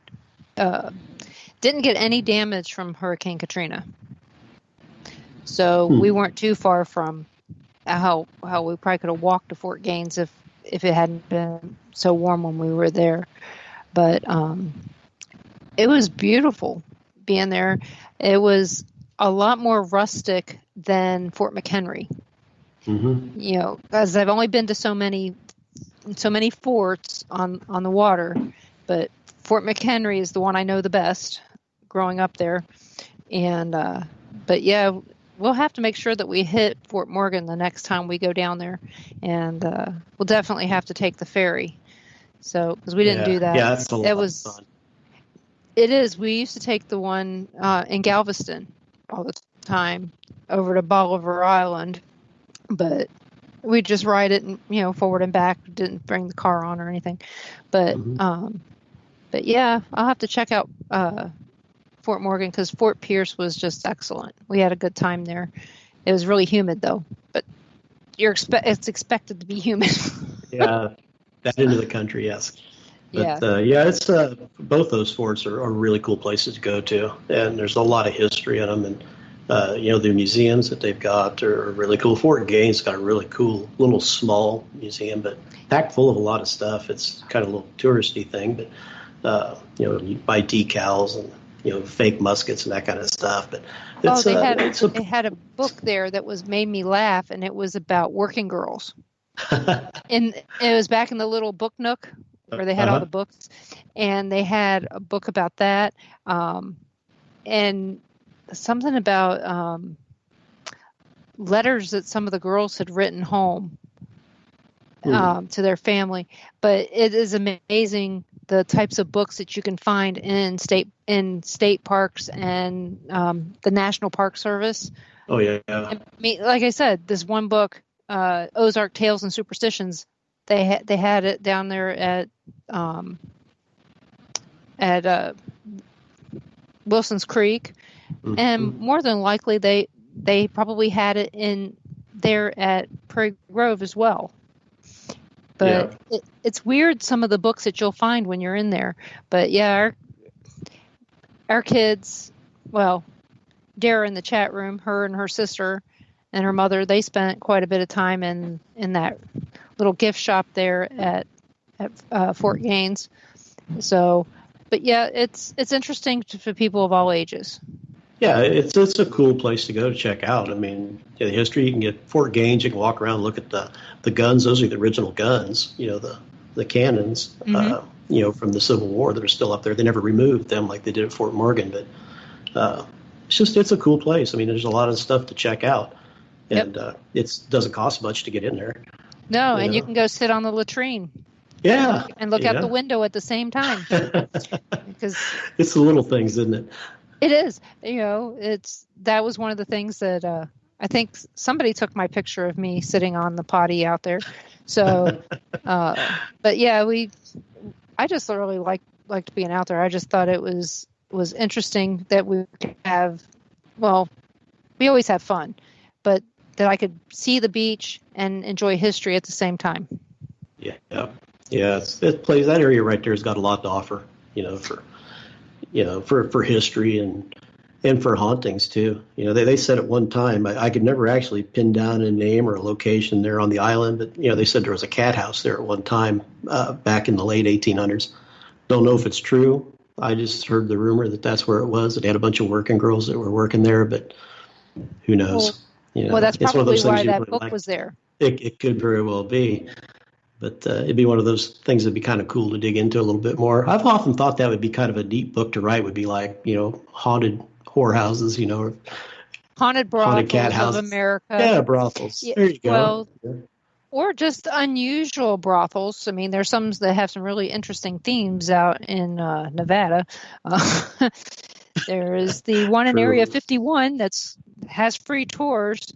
didn't get any damage from Hurricane Katrina, so we weren't too far from how we probably could have walked to Fort Gaines if it hadn't been so warm when we were there. But it was beautiful being there. It was a lot more rustic than Fort McHenry. Because I've only been to so many forts on the water, but Fort McHenry is the one I know the best growing up there. And but yeah, we'll have to make sure that we hit Fort Morgan the next time we go down there, and we'll definitely have to take the ferry. So because we didn't do that. Yeah, that's a lot of fun. It is. We used to take the one in Galveston all the time over to Bolivar Island, but we just ride it and forward and back. Didn't bring the car on or anything, but yeah, I'll have to check out Fort Morgan because Fort Pierce was just excellent. We had a good time there. It was really humid though, but it's expected to be humid. Yeah, that end of the country, yes. But it's both those forts are really cool places to go to, and there's a lot of history in them, and the museums that they've got are really cool. Fort Gaines got a really cool little small museum, but packed full of a lot of stuff. It's kind of a little touristy thing, but you buy decals and fake muskets and that kind of stuff. But they had a book there that made me laugh, and it was about working girls, and it was back in the little book nook where they had all the books, and they had a book about that, and something about letters that some of the girls had written home to their family. But it is amazing the types of books that you can find in state parks and the National Park Service. Oh yeah. I mean, like I said, this one book, Ozark Tales and Superstitions, they had it down there at Wilson's Creek, and more than likely they probably had it in there at Prairie Grove as well. But it's weird, some of the books that you'll find when you're in there. But yeah, our kids, well, Dara in the chat room, her and her sister and her mother, they spent quite a bit of time in that little gift shop there at Fort Gaines. So, but yeah, it's interesting for people of all ages. Yeah, it's a cool place to go to check out. I mean, the history, you can get Fort Gaines, you can walk around and look at the guns. Those are the original guns, the cannons, from the Civil War that are still up there. They never removed them like they did at Fort Morgan, but it's a cool place. I mean, there's a lot of stuff to check out, and it doesn't cost much to get in there. No, and you can go sit on the latrine. Yeah. And look out the window at the same time. Because it's the little things, isn't it? It is. That was one of the things that I think somebody took my picture of me sitting on the potty out there. So, but yeah, I just really liked being out there. I just thought it was interesting that we could we always have fun, but that I could see the beach and enjoy history at the same time. Yeah. That area right there has got a lot to offer, for history and for hauntings too. They said at one time, I could never actually pin down a name or a location there on the island, but they said there was a cat house there at one time back in the late 1800s. Don't know if it's true. I just heard the rumor that that's where it was. It had a bunch of working girls that were working there, but who knows? Well, that's probably why that book was there. It could very well be. But it'd be one of those things that'd be kind of cool to dig into a little bit more. I've often thought that would be kind of a deep book to write, would be like, haunted whorehouses, haunted brothels haunted cat houses of America. Yeah, brothels. There you go. Well, or just unusual brothels. I mean, there's some that have some really interesting themes out in Nevada. There is the one in Area 51 has free tours.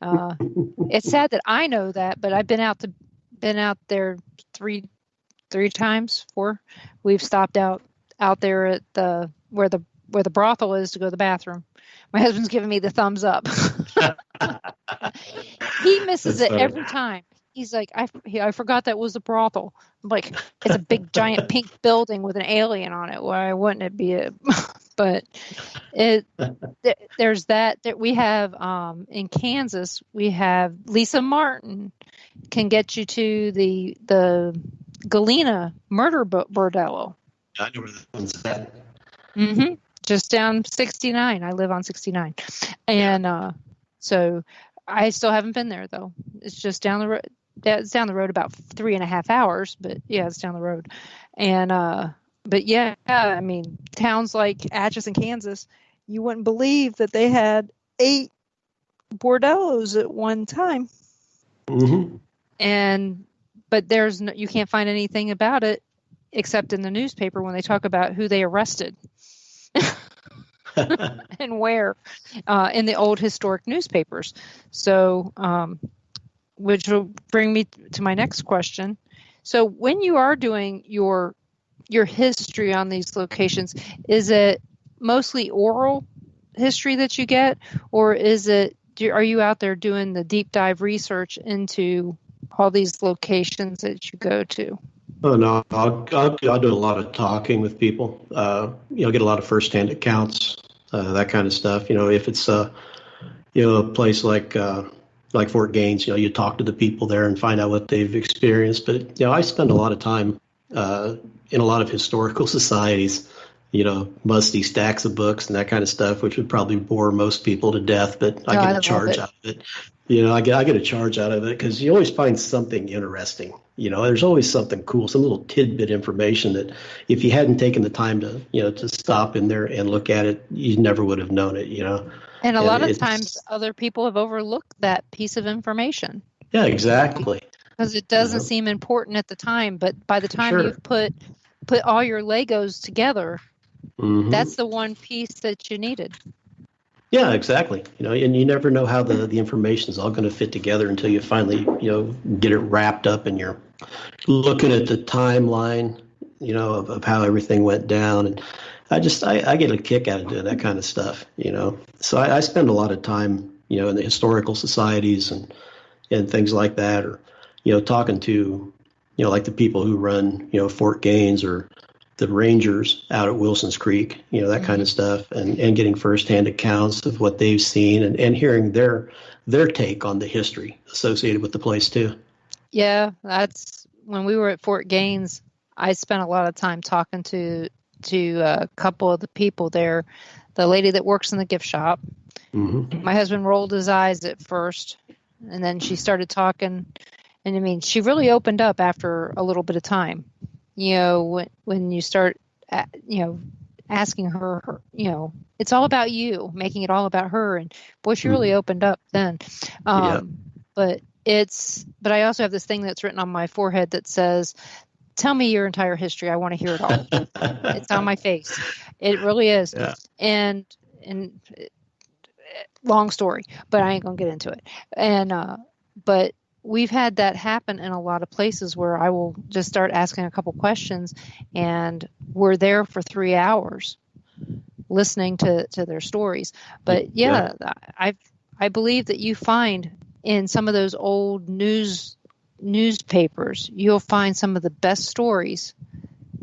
It's sad that I know that, but I've been out there three times. 4. We've stopped out there at where the brothel is to go to the bathroom. My husband's giving me the thumbs up. He misses it every time. He's like, I forgot that was a brothel. I'm like, it's a big giant pink building with an alien on it. Why wouldn't it be it? But there's that we have in Kansas. We have Lisa Martin can get you to the Galena murder bordello. I know where that one's at. Mm-hmm. Just down 69. I live on 69, and so I still haven't been there though. It's just down the road. It's down the road about 3.5 hours, but yeah, it's down the road. And but yeah, I mean, towns like Atchison, Kansas, you wouldn't believe that they had 8 bordellos at one time. Mm-hmm. But you can't find anything about it except in the newspaper when they talk about who they arrested and where in the old historic newspapers. So, which will bring me to my next question. So when you are doing your history on these locations, is it mostly oral history that you get, or are you out there doing the deep dive research into all these locations that you go to? Oh no, I'll do a lot of talking with people. Get a lot of firsthand accounts, that kind of stuff. If it's a place like Fort Gaines, you talk to the people there and find out what they've experienced. But I spend a lot of time in a lot of historical societies, musty stacks of books and that kind of stuff, which would probably bore most people to death. But I get a charge out of it. I get a charge out of it because you always find something interesting. There's always something cool, some little tidbit information that if you hadn't taken the time to stop in there and look at it, you never would have known it. And a lot of times other people have overlooked that piece of information. Yeah, exactly. Because it doesn't seem important at the time, but by the time you've put all your Legos together, that's the one piece that you needed. Yeah, exactly. And you never know how the information is all going to fit together until you finally, get it wrapped up and you're looking at the timeline, of how everything went down. And I get a kick out of doing that kind of stuff, So I spend a lot of time, in the historical societies and things like that, or, talking to, like the people who run, Fort Gaines or the rangers out at Wilson's Creek, that kind of stuff, and getting firsthand accounts of what they've seen and hearing their take on the history associated with the place too. Yeah, that's when we were at Fort Gaines. I spent a lot of time talking to a couple of the people there. The lady that works in the gift shop. Mm-hmm. My husband rolled his eyes at first, and then she started talking. And I mean, she really opened up after a little bit of time. When you start, asking her, it's all about you, making it all about her. And boy, she really opened up then. But but I also have this thing that's written on my forehead that says, tell me your entire history. I want to hear it all. It's on my face. It really is. Yeah. And long story, but I ain't going to get into it. And, but we've had that happen in a lot of places where I will just start asking a couple questions, and we're there for 3 hours listening to their stories. But yeah. I believe that you find in some of those old newspapers, you'll find some of the best stories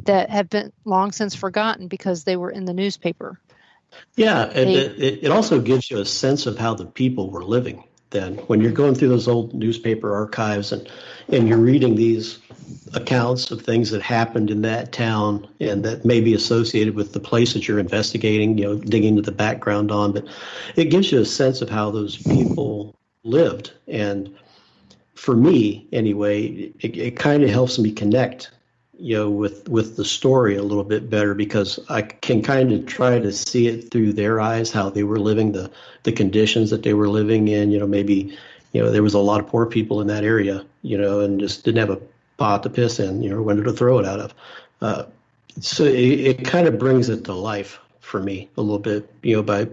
that have been long since forgotten because they were in the newspaper. Yeah, and it also gives you a sense of how the people were living then. When you're going through those old newspaper archives and you're reading these accounts of things that happened in that town and that may be associated with the place that you're investigating, digging into the background on, but it gives you a sense of how those people lived. And for me, anyway, it kind of helps me connect, with the story a little bit better, because I can kind of try to see it through their eyes, how they were living, the conditions that they were living in. Maybe, there was a lot of poor people in that area, and just didn't have a pot to piss in, or when to throw it out of. So it kind of brings it to life for me a little bit,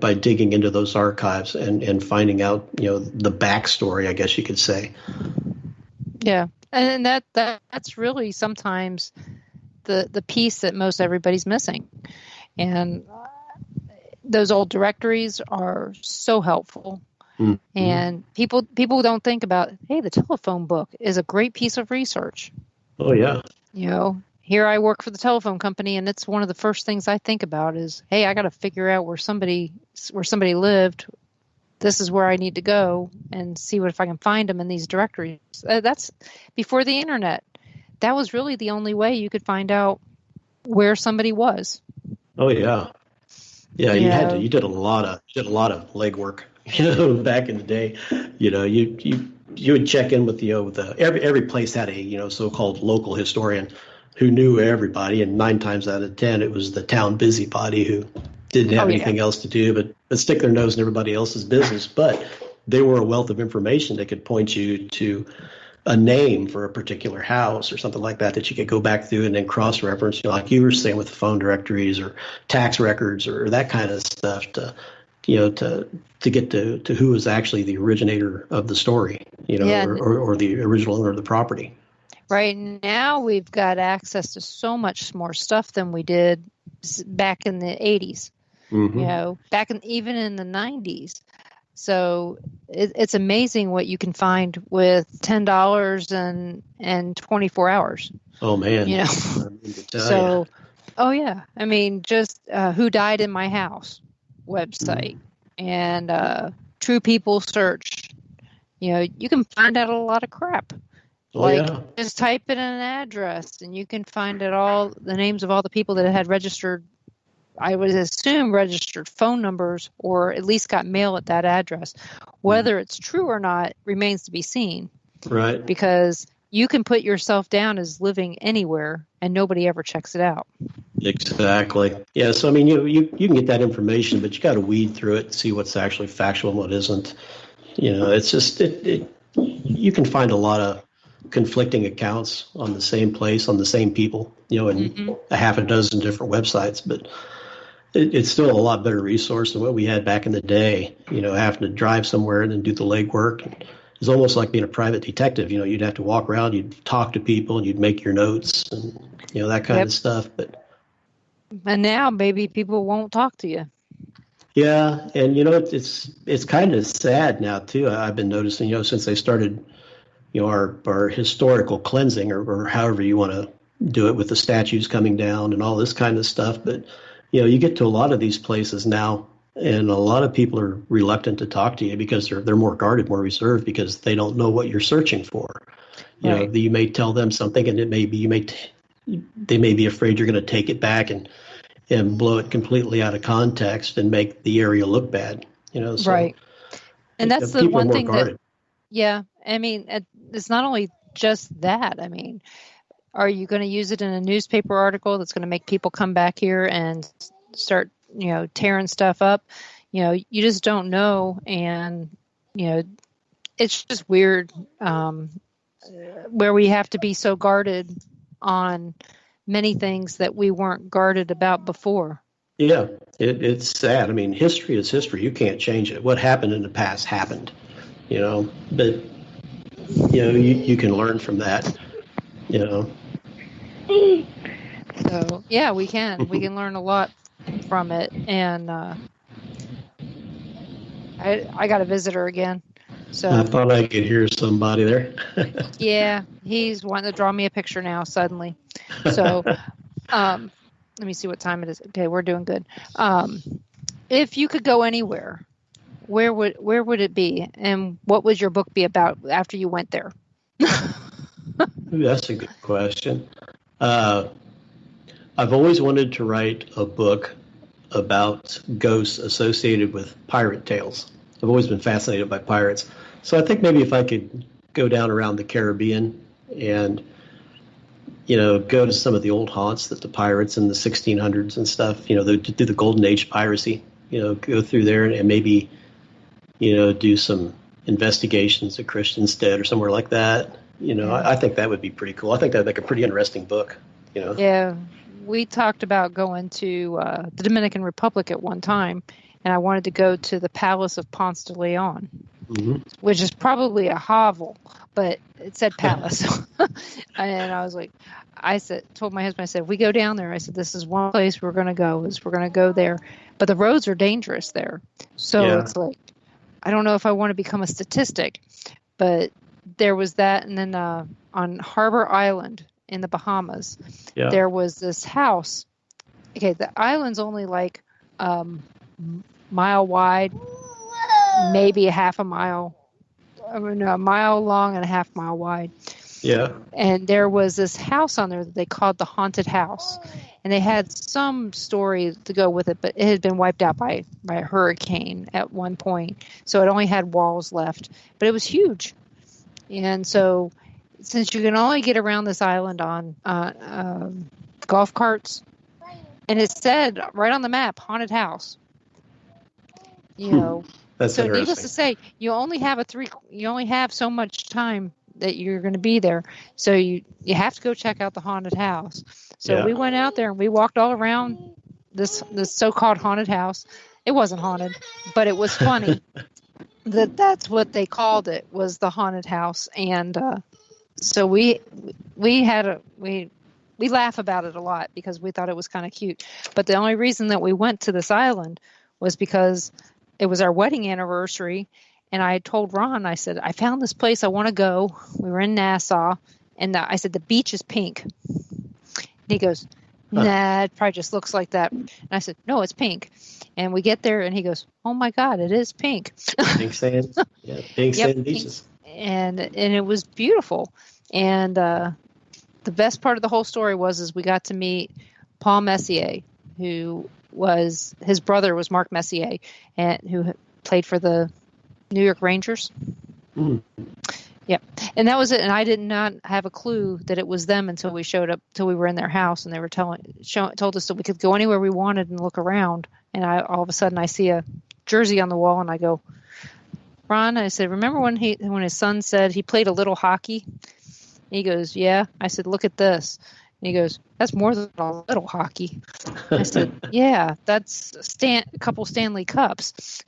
by digging into those archives and finding out, the backstory, I guess you could say. Yeah. And that's really sometimes the piece that most everybody's missing. And those old directories are so helpful. Mm-hmm. And people don't think about, hey, the telephone book is a great piece of research. Oh, yeah. Here I work for the telephone company, and it's one of the first things I think about is, hey, I got to figure out where somebody lived. This is where I need to go and see if I can find them in these directories. That's before the internet. That was really the only way you could find out where somebody was. Oh yeah, yeah. You did a lot of legwork. Back in the day, you would check in with every place had a so-called local historian who knew everybody, and 9 times out of 10 it was the town busybody who didn't have anything else to do but stick their nose in everybody else's business. But they were a wealth of information that could point you to a name for a particular house or something like that you could go back through and then cross-reference, like you were saying with the phone directories or tax records or that kind of stuff to get to who was actually the originator of the story, or the original owner of the property. Right now we've got access to so much more stuff than we did back in the 80s. Mm-hmm. Even in the 90s. So it's amazing what you can find with $10 and 24 hours. Oh man. So, oh yeah. I mean, just who died in my house website and True People Search. You can find out a lot of crap. Just type in an address and you can find out all the names of all the people that had registered. I would assume registered phone numbers, or at least got mail at that address. Whether it's true or not remains to be seen. Right. Because you can put yourself down as living anywhere and nobody ever checks it out. Exactly. Yeah. So, I mean, you can get that information, but you got to weed through it and see what's actually factual and what isn't. It's just, you can find a lot of conflicting accounts on the same place, on the same people, in a half a dozen different websites, but it's still a lot better resource than what we had back in the day, having to drive somewhere and then do the legwork. It's almost like being a private detective. You'd have to walk around, you'd talk to people, and you'd make your notes and, that kind of stuff. And now maybe people won't talk to you. Yeah. And, it's kind of sad now, too. I've been noticing, since they started, our historical cleansing or however you want to do it with the statues coming down and all this kind of stuff. But, you get to a lot of these places now and a lot of people are reluctant to talk to you because they're more guarded, more reserved because they don't know what you're searching for. You may tell them something and it may be, they may be afraid you're going to take it back and blow it completely out of context and make the area look bad, so right. And that's the one thing guarded. I mean, it's not only just that. I mean, are you going to use it in a newspaper article that's going to make people come back here and start, tearing stuff up? You just don't know. And, it's just weird where we have to be so guarded on many things that we weren't guarded about before. Yeah, it's sad. I mean, history is history. You can't change it. What happened in the past happened, but, you can learn from that, So, yeah, we can. We can learn a lot from it. And I got a visitor again. So I thought I could hear somebody there. yeah, he's wanting to draw me a picture now suddenly. So let me see what time it is. Okay, we're doing good. If you could go anywhere, where would it be? And what would your book be about after you went there? Ooh, that's a good question. I've always wanted to write a book about ghosts associated with pirate tales. I've always been fascinated by pirates. So I think maybe if I could go down around the Caribbean and, go to some of the old haunts that the pirates in the 1600s and stuff, they do the Golden Age piracy, go through there and maybe, do some investigations at Christiansted or somewhere like that. I think that would be pretty cool. I think that'd make a pretty interesting book, Yeah, we talked about going to the Dominican Republic at one time, and I wanted to go to the Palace of Ponce de Leon, which is probably a hovel, but it said palace. And I was like, told my husband, I said, we go down there. I said, this is one place we're going to go, there. But the roads are dangerous there. So It's like, I don't know if I want to become a statistic, but there was that. And then on Harbor Island in the Bahamas, there was this house. Okay, the island's only like mile wide, maybe a half a mile. I mean, a mile long and a half mile wide. Yeah. And there was this house on there that they called the Haunted House. And they had some story to go with it, but it had been wiped out by a hurricane at one point. So it only had walls left. But it was huge. And so since you can only get around this island on golf carts, and it said right on the map, Haunted House. That's so needless to say, you only have so much time that you're going to be there. So you have to go check out the haunted house. So we went out there and we walked all around this so-called haunted house. It wasn't haunted, but it was funny that's what they called it, was the haunted house. And so we laugh about it a lot because we thought it was kind of cute. But the only reason that we went to this island was because it was our wedding anniversary. And I told Ron, I said, I found this place I want to go. We were in Nassau. And I said, the beach is pink. And he goes, nah, it probably just looks like that. And I said, no, it's pink. And we get there and he goes, oh my God, it is pink. Pink sand. Yeah, pink sand beaches. And it was beautiful. And the best part of the whole story was we got to meet Paul Messier, his brother was Mark Messier, and who played for the New York Rangers. Yep. And that was it. And I did not have a clue that it was them until we showed up, till we were in their house, and they were told us that we could go anywhere we wanted and look around. And all of a sudden I see a jersey on the wall and I go, Ron, I said, remember when his son said he played a little hockey? And he goes, yeah. I said, look at this. And he goes, that's more than a little hockey. I said, yeah, that's a couple Stanley Cups.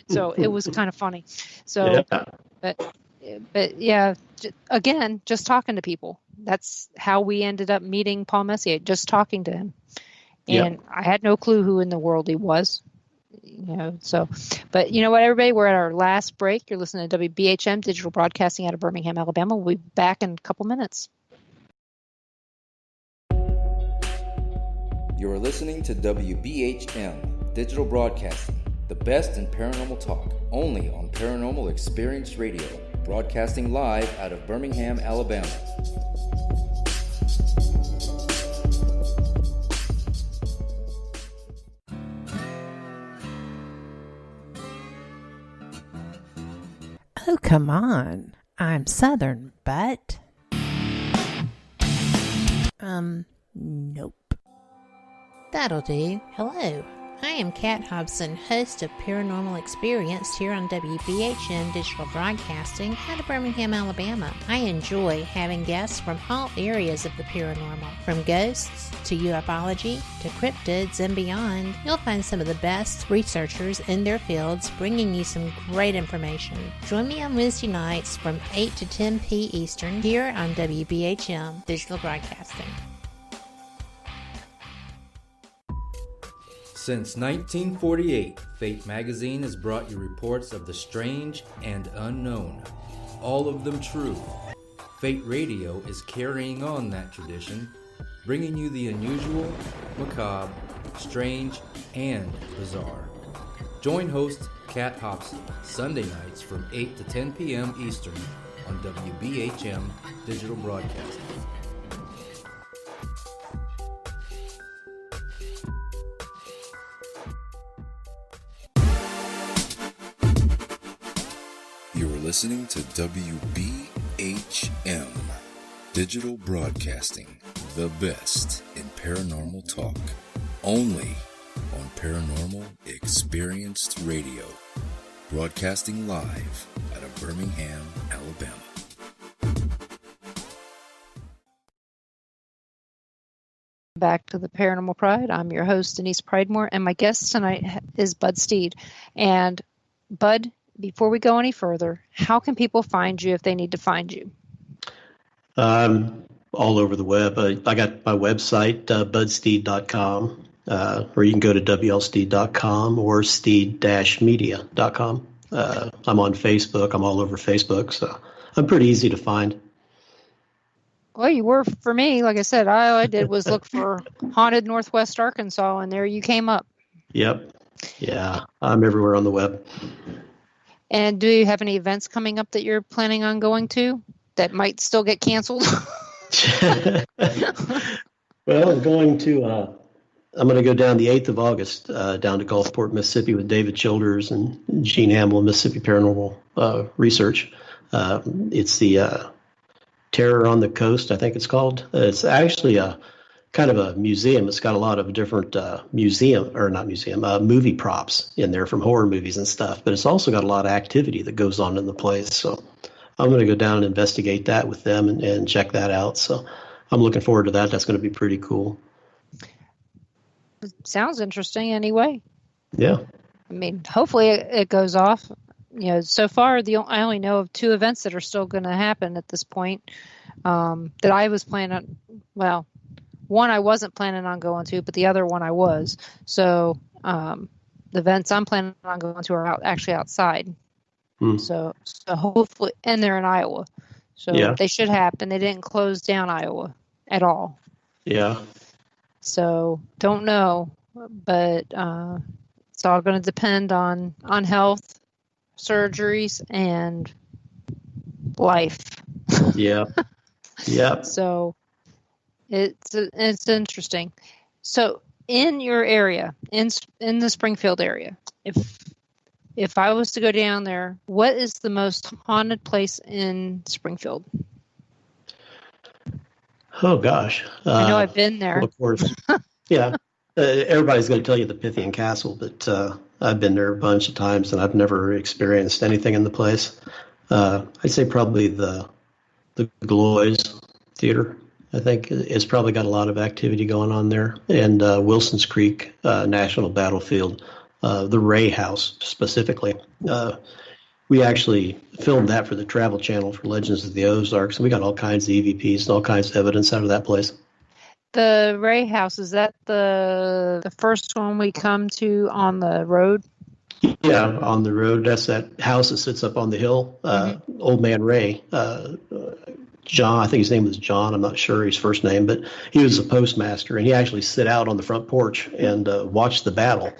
So it was kind of funny. So, but yeah, again, just talking to people. That's how we ended up meeting Paul Messier, just talking to him. And I had no clue who in the world he was. So, but you know what, everybody, we're at our last break. You're listening to WBHM Digital Broadcasting out of Birmingham, Alabama. We'll be back in a couple minutes. You are listening to WBHM Digital Broadcasting, the best in paranormal talk, only on Paranormal Experience Radio, broadcasting live out of Birmingham, Alabama. Oh, come on. I'm Southern, but... nope. That'll do. Hello. I am Kat Hobson, host of Paranormal Experienced here on WBHM Digital Broadcasting out of Birmingham, Alabama. I enjoy having guests from all areas of the paranormal, from ghosts to ufology to cryptids and beyond. You'll find some of the best researchers in their fields bringing you some great information. Join me on Wednesday nights from 8 to 10 p. Eastern here on WBHM Digital Broadcasting. Since 1948, Fate magazine has brought you reports of the strange and unknown, all of them true. Fate Radio is carrying on that tradition, bringing you the unusual, macabre, strange, and bizarre. Join host Kat Hobson Sunday nights from 8 to 10 p.m. Eastern on WBHM Digital Broadcasting. You're listening to WBHM Digital Broadcasting, the best in paranormal talk, only on Paranormal Experienced Radio, broadcasting live out of Birmingham, Alabama. Back to the Paranormal Pride. I'm your host, Denise Pridemore, and my guest tonight is Bud Steed. And Bud, before we go any further, how can people find you if they need to find you? All over the web. I got my website, budsteed.com, or you can go to wlsteed.com or steed-media.com. I'm on Facebook. I'm all over Facebook, so I'm pretty easy to find. Well, you were for me. Like I said, all I did was look for Haunted Northwest Arkansas, and there you came up. Yep. Yeah, I'm everywhere on the web. And do you have any events coming up that you're planning on going to that might still get canceled? Well, I'm going to go down the 8th of August down to Gulfport, Mississippi with David Childers and Gene Hamill, Mississippi Paranormal Research. It's the Terror on the Coast, I think it's called. It's actually a kind of a museum. It's got a lot of different movie props in there from horror movies and stuff, but it's also got a lot of activity that goes on in the place. So I'm going to go down and investigate that with them and check that out. So I'm looking forward to that. That's going to be pretty cool. Sounds interesting anyway. Yeah. I mean, hopefully it goes off. You know, so far I only know of 2 events that are still going to happen at this point that I was planning on. Well, one I wasn't planning on going to, but the other one I was. So the events I'm planning on going to are actually outside. So hopefully, and they're in Iowa. So they should happen. They didn't close down Iowa at all. Yeah. So don't know, but it's all going to depend on health, surgeries, and life. Yeah. Yeah. So it's interesting. So in your area, in the Springfield area, if I was to go down there, what is the most haunted place in Springfield? Oh gosh, I know I've been there. Well, of course, yeah. Everybody's going to tell you the Pythian Castle, but I've been there a bunch of times and I've never experienced anything in the place. I'd say probably the Gloys Theater. I think it's probably got a lot of activity going on there, and Wilson's Creek National Battlefield, the Ray House specifically. We actually filmed that for the Travel Channel for Legends of the Ozarks, and we got all kinds of EVPs and all kinds of evidence out of that place. The Ray House, is that the first one we come to on the road? Yeah, on the road. That's that house that sits up on the hill. Old Man Ray, John, I think his name was John. I'm not sure his first name, but he was a postmaster, and he actually sit out on the front porch and watch the battle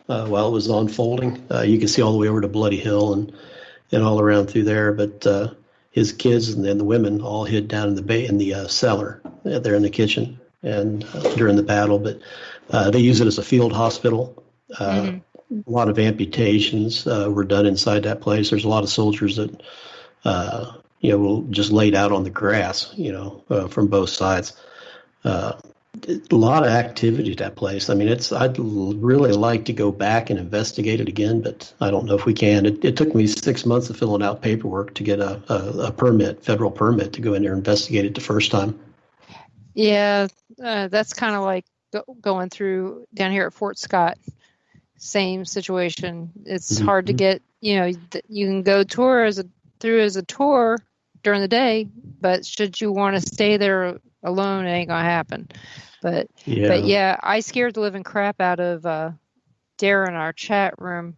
while it was unfolding. You can see all the way over to Bloody Hill and all around through there. But his kids and then the women all hid down in the cellar there in the kitchen and during the battle. But they use it as a field hospital. A lot of amputations were done inside that place. There's a lot of soldiers that will just laid out on the grass, from both sides. A lot of activity at that place. I mean, I'd really like to go back and investigate it again, but I don't know if we can. It took me 6 months of filling out paperwork to get a permit, federal permit, to go in there and investigate it the first time. Yeah, that's kind of like going through down here at Fort Scott. Same situation. It's hard to get. You can go through as a tour during the day, but should you want to stay there alone, it ain't gonna happen. But yeah, I scared the living crap out of Darren, our chat room.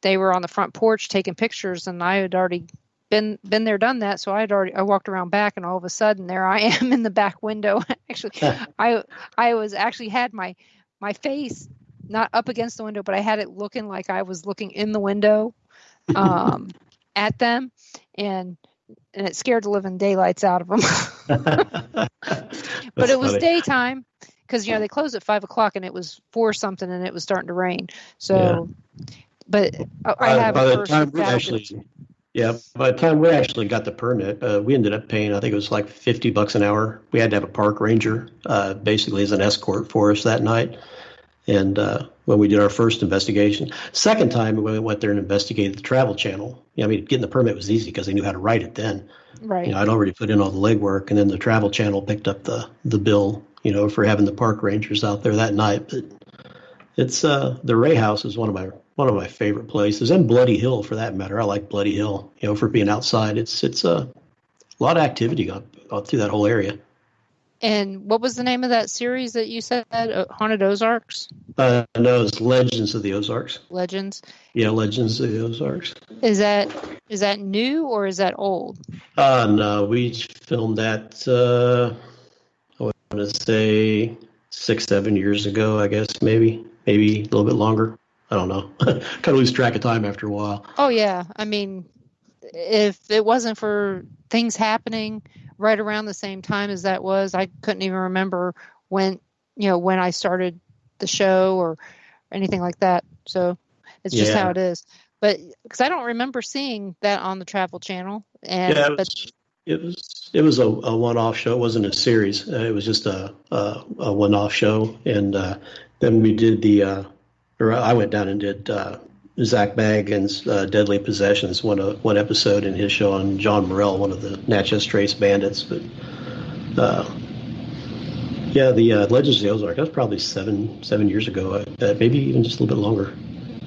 They were on the front porch taking pictures, and I had already been there, done that. So I walked around back, and all of a sudden there I am in the back window. Actually, I was actually had my face not up against the window, but I had it looking like I was looking in the window at them, and it scared the living daylights out of them. But it was daytime because they closed at 5:00 and it was 4 something and it was starting to rain. So, but I have by the time we actually got the permit, we ended up paying, I think it was like $50 an hour. We had to have a park ranger basically as an escort for us that night. And when we did our first investigation, second time we went there and investigated the travel channel. I mean, getting the permit was easy because they knew how to write it then. Right. I'd already put in all the legwork, and then the travel channel picked up the bill, for having the park rangers out there that night. But it's the Ray House is one of my favorite places, and Bloody Hill for that matter. I like Bloody Hill, for being outside. It's a lot of activity through that whole area. And what was the name of that series that you said? Haunted Ozarks? No, it's Legends of the Ozarks. Legends? Yeah, Legends of the Ozarks. Is that new or is that old? No, we filmed that, I want to say 6-7 years ago, I guess, maybe a little bit longer. I don't know. Kind of lose track of time after a while. Oh, yeah. I mean, if it wasn't for things happening right around the same time as that was, I couldn't even remember when I started the show or anything like that. So it's just how it is. But because I don't remember seeing that on the Travel Channel. And it was a one-off show. It wasn't a series. It was just a one-off show. And then we did I went down and did Zach Bagans' Deadly Possessions, one episode in his show on John Morrell, one of the Natchez Trace bandits. But the Legends of the Ozark, that was probably seven years ago, maybe even just a little bit longer.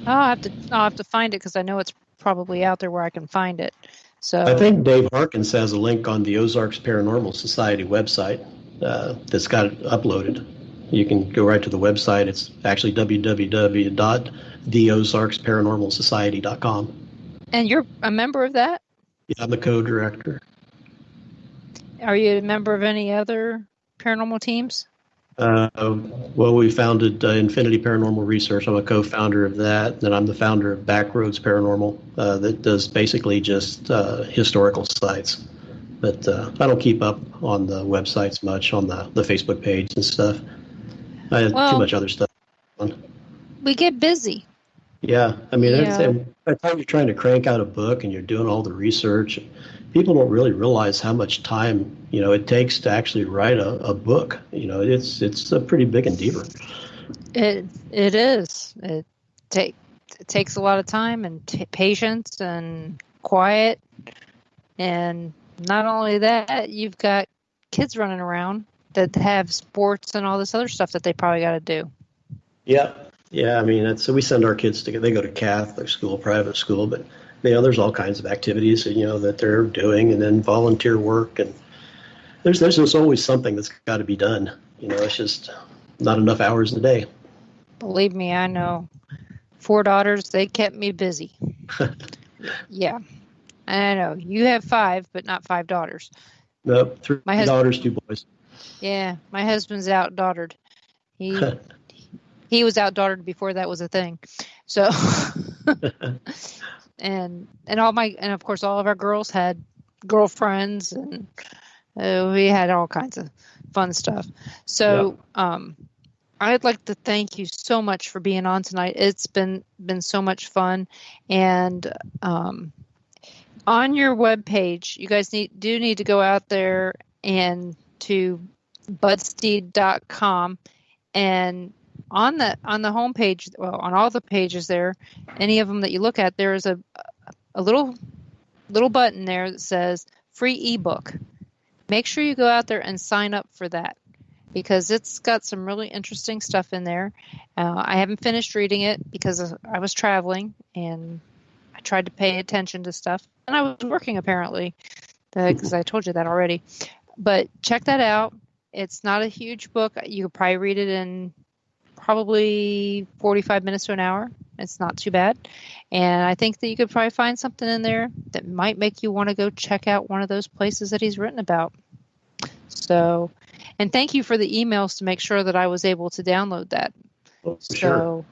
I'll have to find it because I know it's probably out there where I can find it. So I think Dave Harkins has a link on the Ozarks Paranormal Society website that's got it uploaded. You can go right to the website. It's actually www.theozarksparanormalsociety.com. And you're a member of that? Yeah, I'm the co-director. Are you a member of any other paranormal teams? Well, we founded Infinity Paranormal Research. I'm a co-founder of that. And I'm the founder of Backroads Paranormal that does basically just historical sites. But I don't keep up on the websites much, on the Facebook page and stuff. I have too much other stuff. We get busy. Yeah. I mean, by the time you're trying to crank out a book and you're doing all the research, people don't really realize how much time, it takes to actually write a book. It's a pretty big endeavor. It is. It takes a lot of time and patience and quiet. And not only that, you've got kids running around that have sports and all this other stuff that they probably got to do. Yeah. I mean, so we send our kids they go to Catholic school, private school, but there's all kinds of activities that they're doing, and then volunteer work, and there's just always something that's got to be done. It's just not enough hours a day. Believe me, I know. 4 daughters, they kept me busy. Yeah, I know. You have 5, but not 5 daughters. Nope, 3 daughters, 2 boys. Yeah, my husband's out-daughtered. He was out-daughtered before that was a thing. So, and of course all of our girls had girlfriends, and we had all kinds of fun stuff. So, I'd like to thank you so much for being on tonight. It's been so much fun, and on your webpage, you guys need to go out there and to budsteed.com, and on the homepage, well, on all the pages there, any of them that you look at, there is a little button there that says free ebook. Make sure you go out there and sign up for that, because it's got some really interesting stuff in there. I haven't finished reading it because I was traveling and I tried to pay attention to stuff, and I was working apparently, because I told you that already. But check that out. It's not a huge book. You could probably read it in probably 45 minutes to an hour. It's not too bad. And I think that you could probably find something in there that might make you want to go check out one of those places that he's written about. So, and thank you for the emails to make sure that I was able to download that. So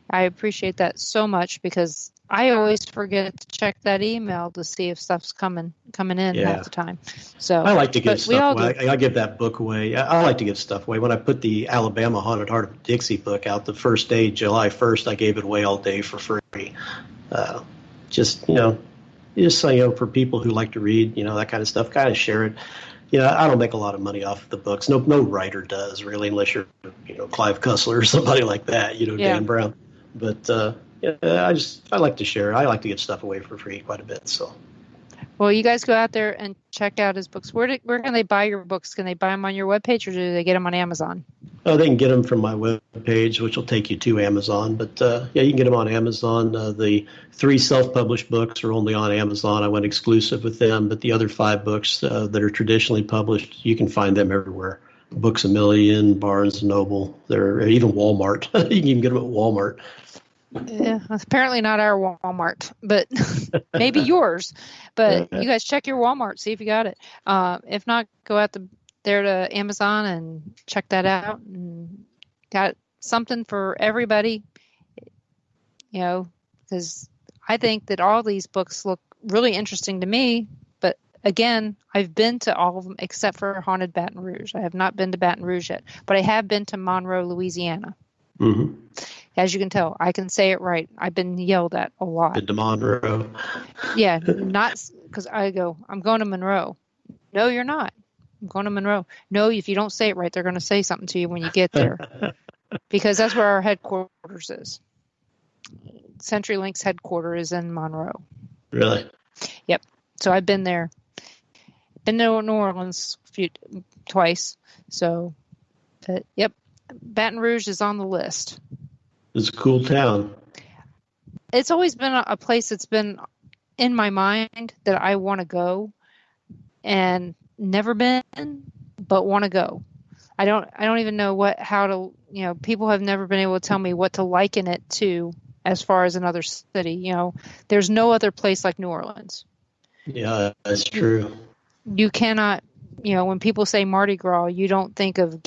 I appreciate that so much, because I always forget to check that email to see if stuff's coming in half the time. So I like to give stuff away. I give that book away. I like to give stuff away. When I put the Alabama Haunted Heart of Dixie book out the first day, July 1st, I gave it away all day for free. Just for people who like to read, that kind of stuff, kind of share it. I don't make a lot of money off of the books. No writer does, really, unless you're, Clive Cussler or somebody like that, Dan Brown. But I like to share. I like to give stuff away for free quite a bit. So, well, you guys go out there and check out his books. Where can they buy your books? Can they buy them on your webpage, or do they get them on Amazon? Oh, they can get them from my webpage, which will take you to Amazon. But you can get them on Amazon. The 3 self-published books are only on Amazon. I went exclusive with them. But the other 5 books that are traditionally published, you can find them everywhere. Books A Million, Barnes & Noble, they're even Walmart. You can even get them at Walmart. Yeah, apparently not our Walmart, but maybe yours. But you guys check your Walmart, see if you got it. If not, go out there to Amazon and check that out. And got something for everybody, because I think that all these books look really interesting to me. But again, I've been to all of them except for Haunted Baton Rouge. I have not been to Baton Rouge yet, but I have been to Monroe, Louisiana. Mm-hmm. As you can tell, I can say it right. I've been yelled at a lot. Been to Monroe. Yeah, not because I'm going to Monroe. No, you're not. I'm going to Monroe. No, if you don't say it right, they're going to say something to you when you get there. Because that's where our headquarters is. CenturyLink's headquarters is in Monroe. Really? Yep. So I've been there. Been to New Orleans twice. So, yep. Baton Rouge is on the list. It's a cool town. It's always been a place that's been in my mind that I want to go, and never been, but want to go. I don't even know how to, people have never been able to tell me what to liken it to as far as another city. There's no other place like New Orleans. Yeah, that's true. You cannot, when people say Mardi Gras, you don't think of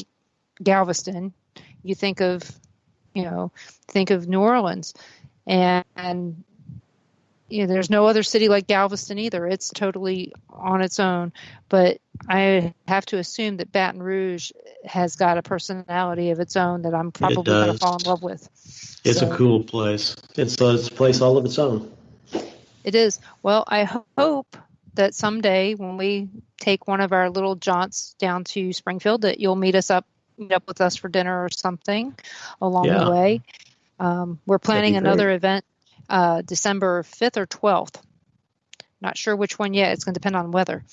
Galveston. You think of New Orleans, and there's no other city like Galveston either. It's totally on its own. But I have to assume that Baton Rouge has got a personality of its own that I'm probably going to fall in love with. It's a cool place. It's a place all of its own. It is. Well, I hope that someday when we take one of our little jaunts down to Springfield, that you'll meet up with us for dinner or something along the way. We're planning another event December 5th or 12th. Not sure which one yet. It's going to depend on weather.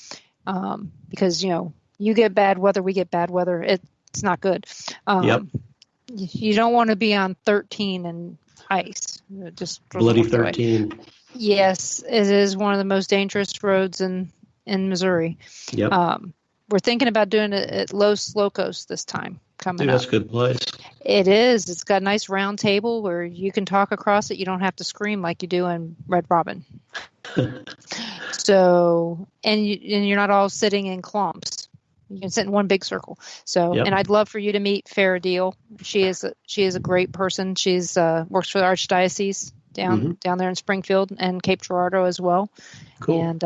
Because, you get bad weather, we get bad weather. It's not good. You don't want to be on 13 and ice. Just Bloody 13. Yes, it is one of the most dangerous roads in Missouri. Yep. We're thinking about doing it at Los Locos this time coming up. That's a good place. It is. It's got a nice round table where you can talk across it. You don't have to scream like you do in Red Robin. So, and you're not all sitting in clumps. You can sit in one big circle. So, And I'd love for you to meet Farah Deal. She is a great person. She's works for the Archdiocese down there in Springfield and Cape Girardeau as well. Cool.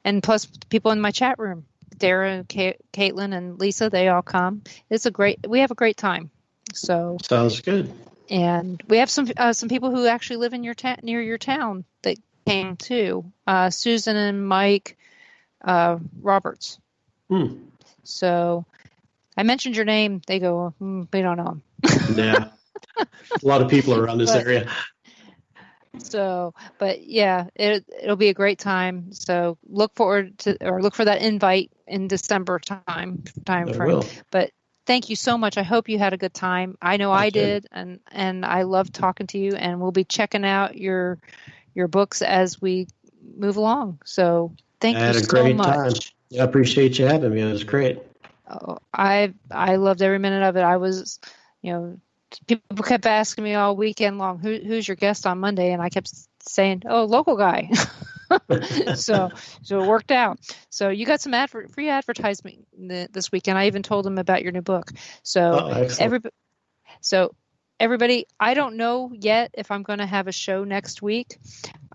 And plus people in my chat room. Dara, Caitlin, and Lisa, they all come. We have a great time. So sounds good. And we have some people who actually live in near your town that came too. Susan and Mike Roberts. So I mentioned your name. They go, we don't know him. Yeah. A lot of people around this area. So, but yeah, it'll be a great time. So look for that invite in December time frame. But thank you so much. I hope you had a good time. I know I did, and I love talking to you. And we'll be checking out your books as we move along. So thank you so much. I had a great time. Yeah, I appreciate you having me. It was great. Oh, I loved every minute of it. I was, people kept asking me all weekend long, who's your guest on Monday? And I kept saying, local guy. so it worked out. So you got some free advertisement this weekend. I even told them about your new book. So everybody, I don't know yet if I'm going to have a show next week.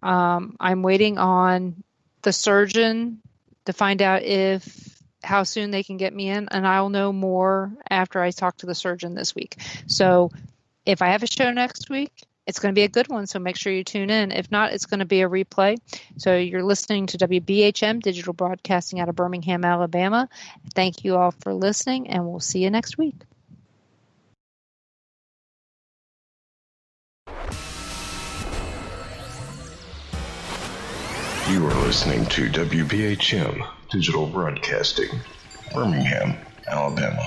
I'm waiting on the surgeon to find out how soon they can get me in, and I'll know more after I talk to the surgeon this week. So if I have a show next week, it's going to be a good one, so make sure you tune in. If not, it's going to be a replay. So you're listening to WBHM Digital Broadcasting out of Birmingham, Alabama. Thank you all for listening, and we'll see you next week. You are listening to WBHM Digital Broadcasting, Birmingham, Alabama.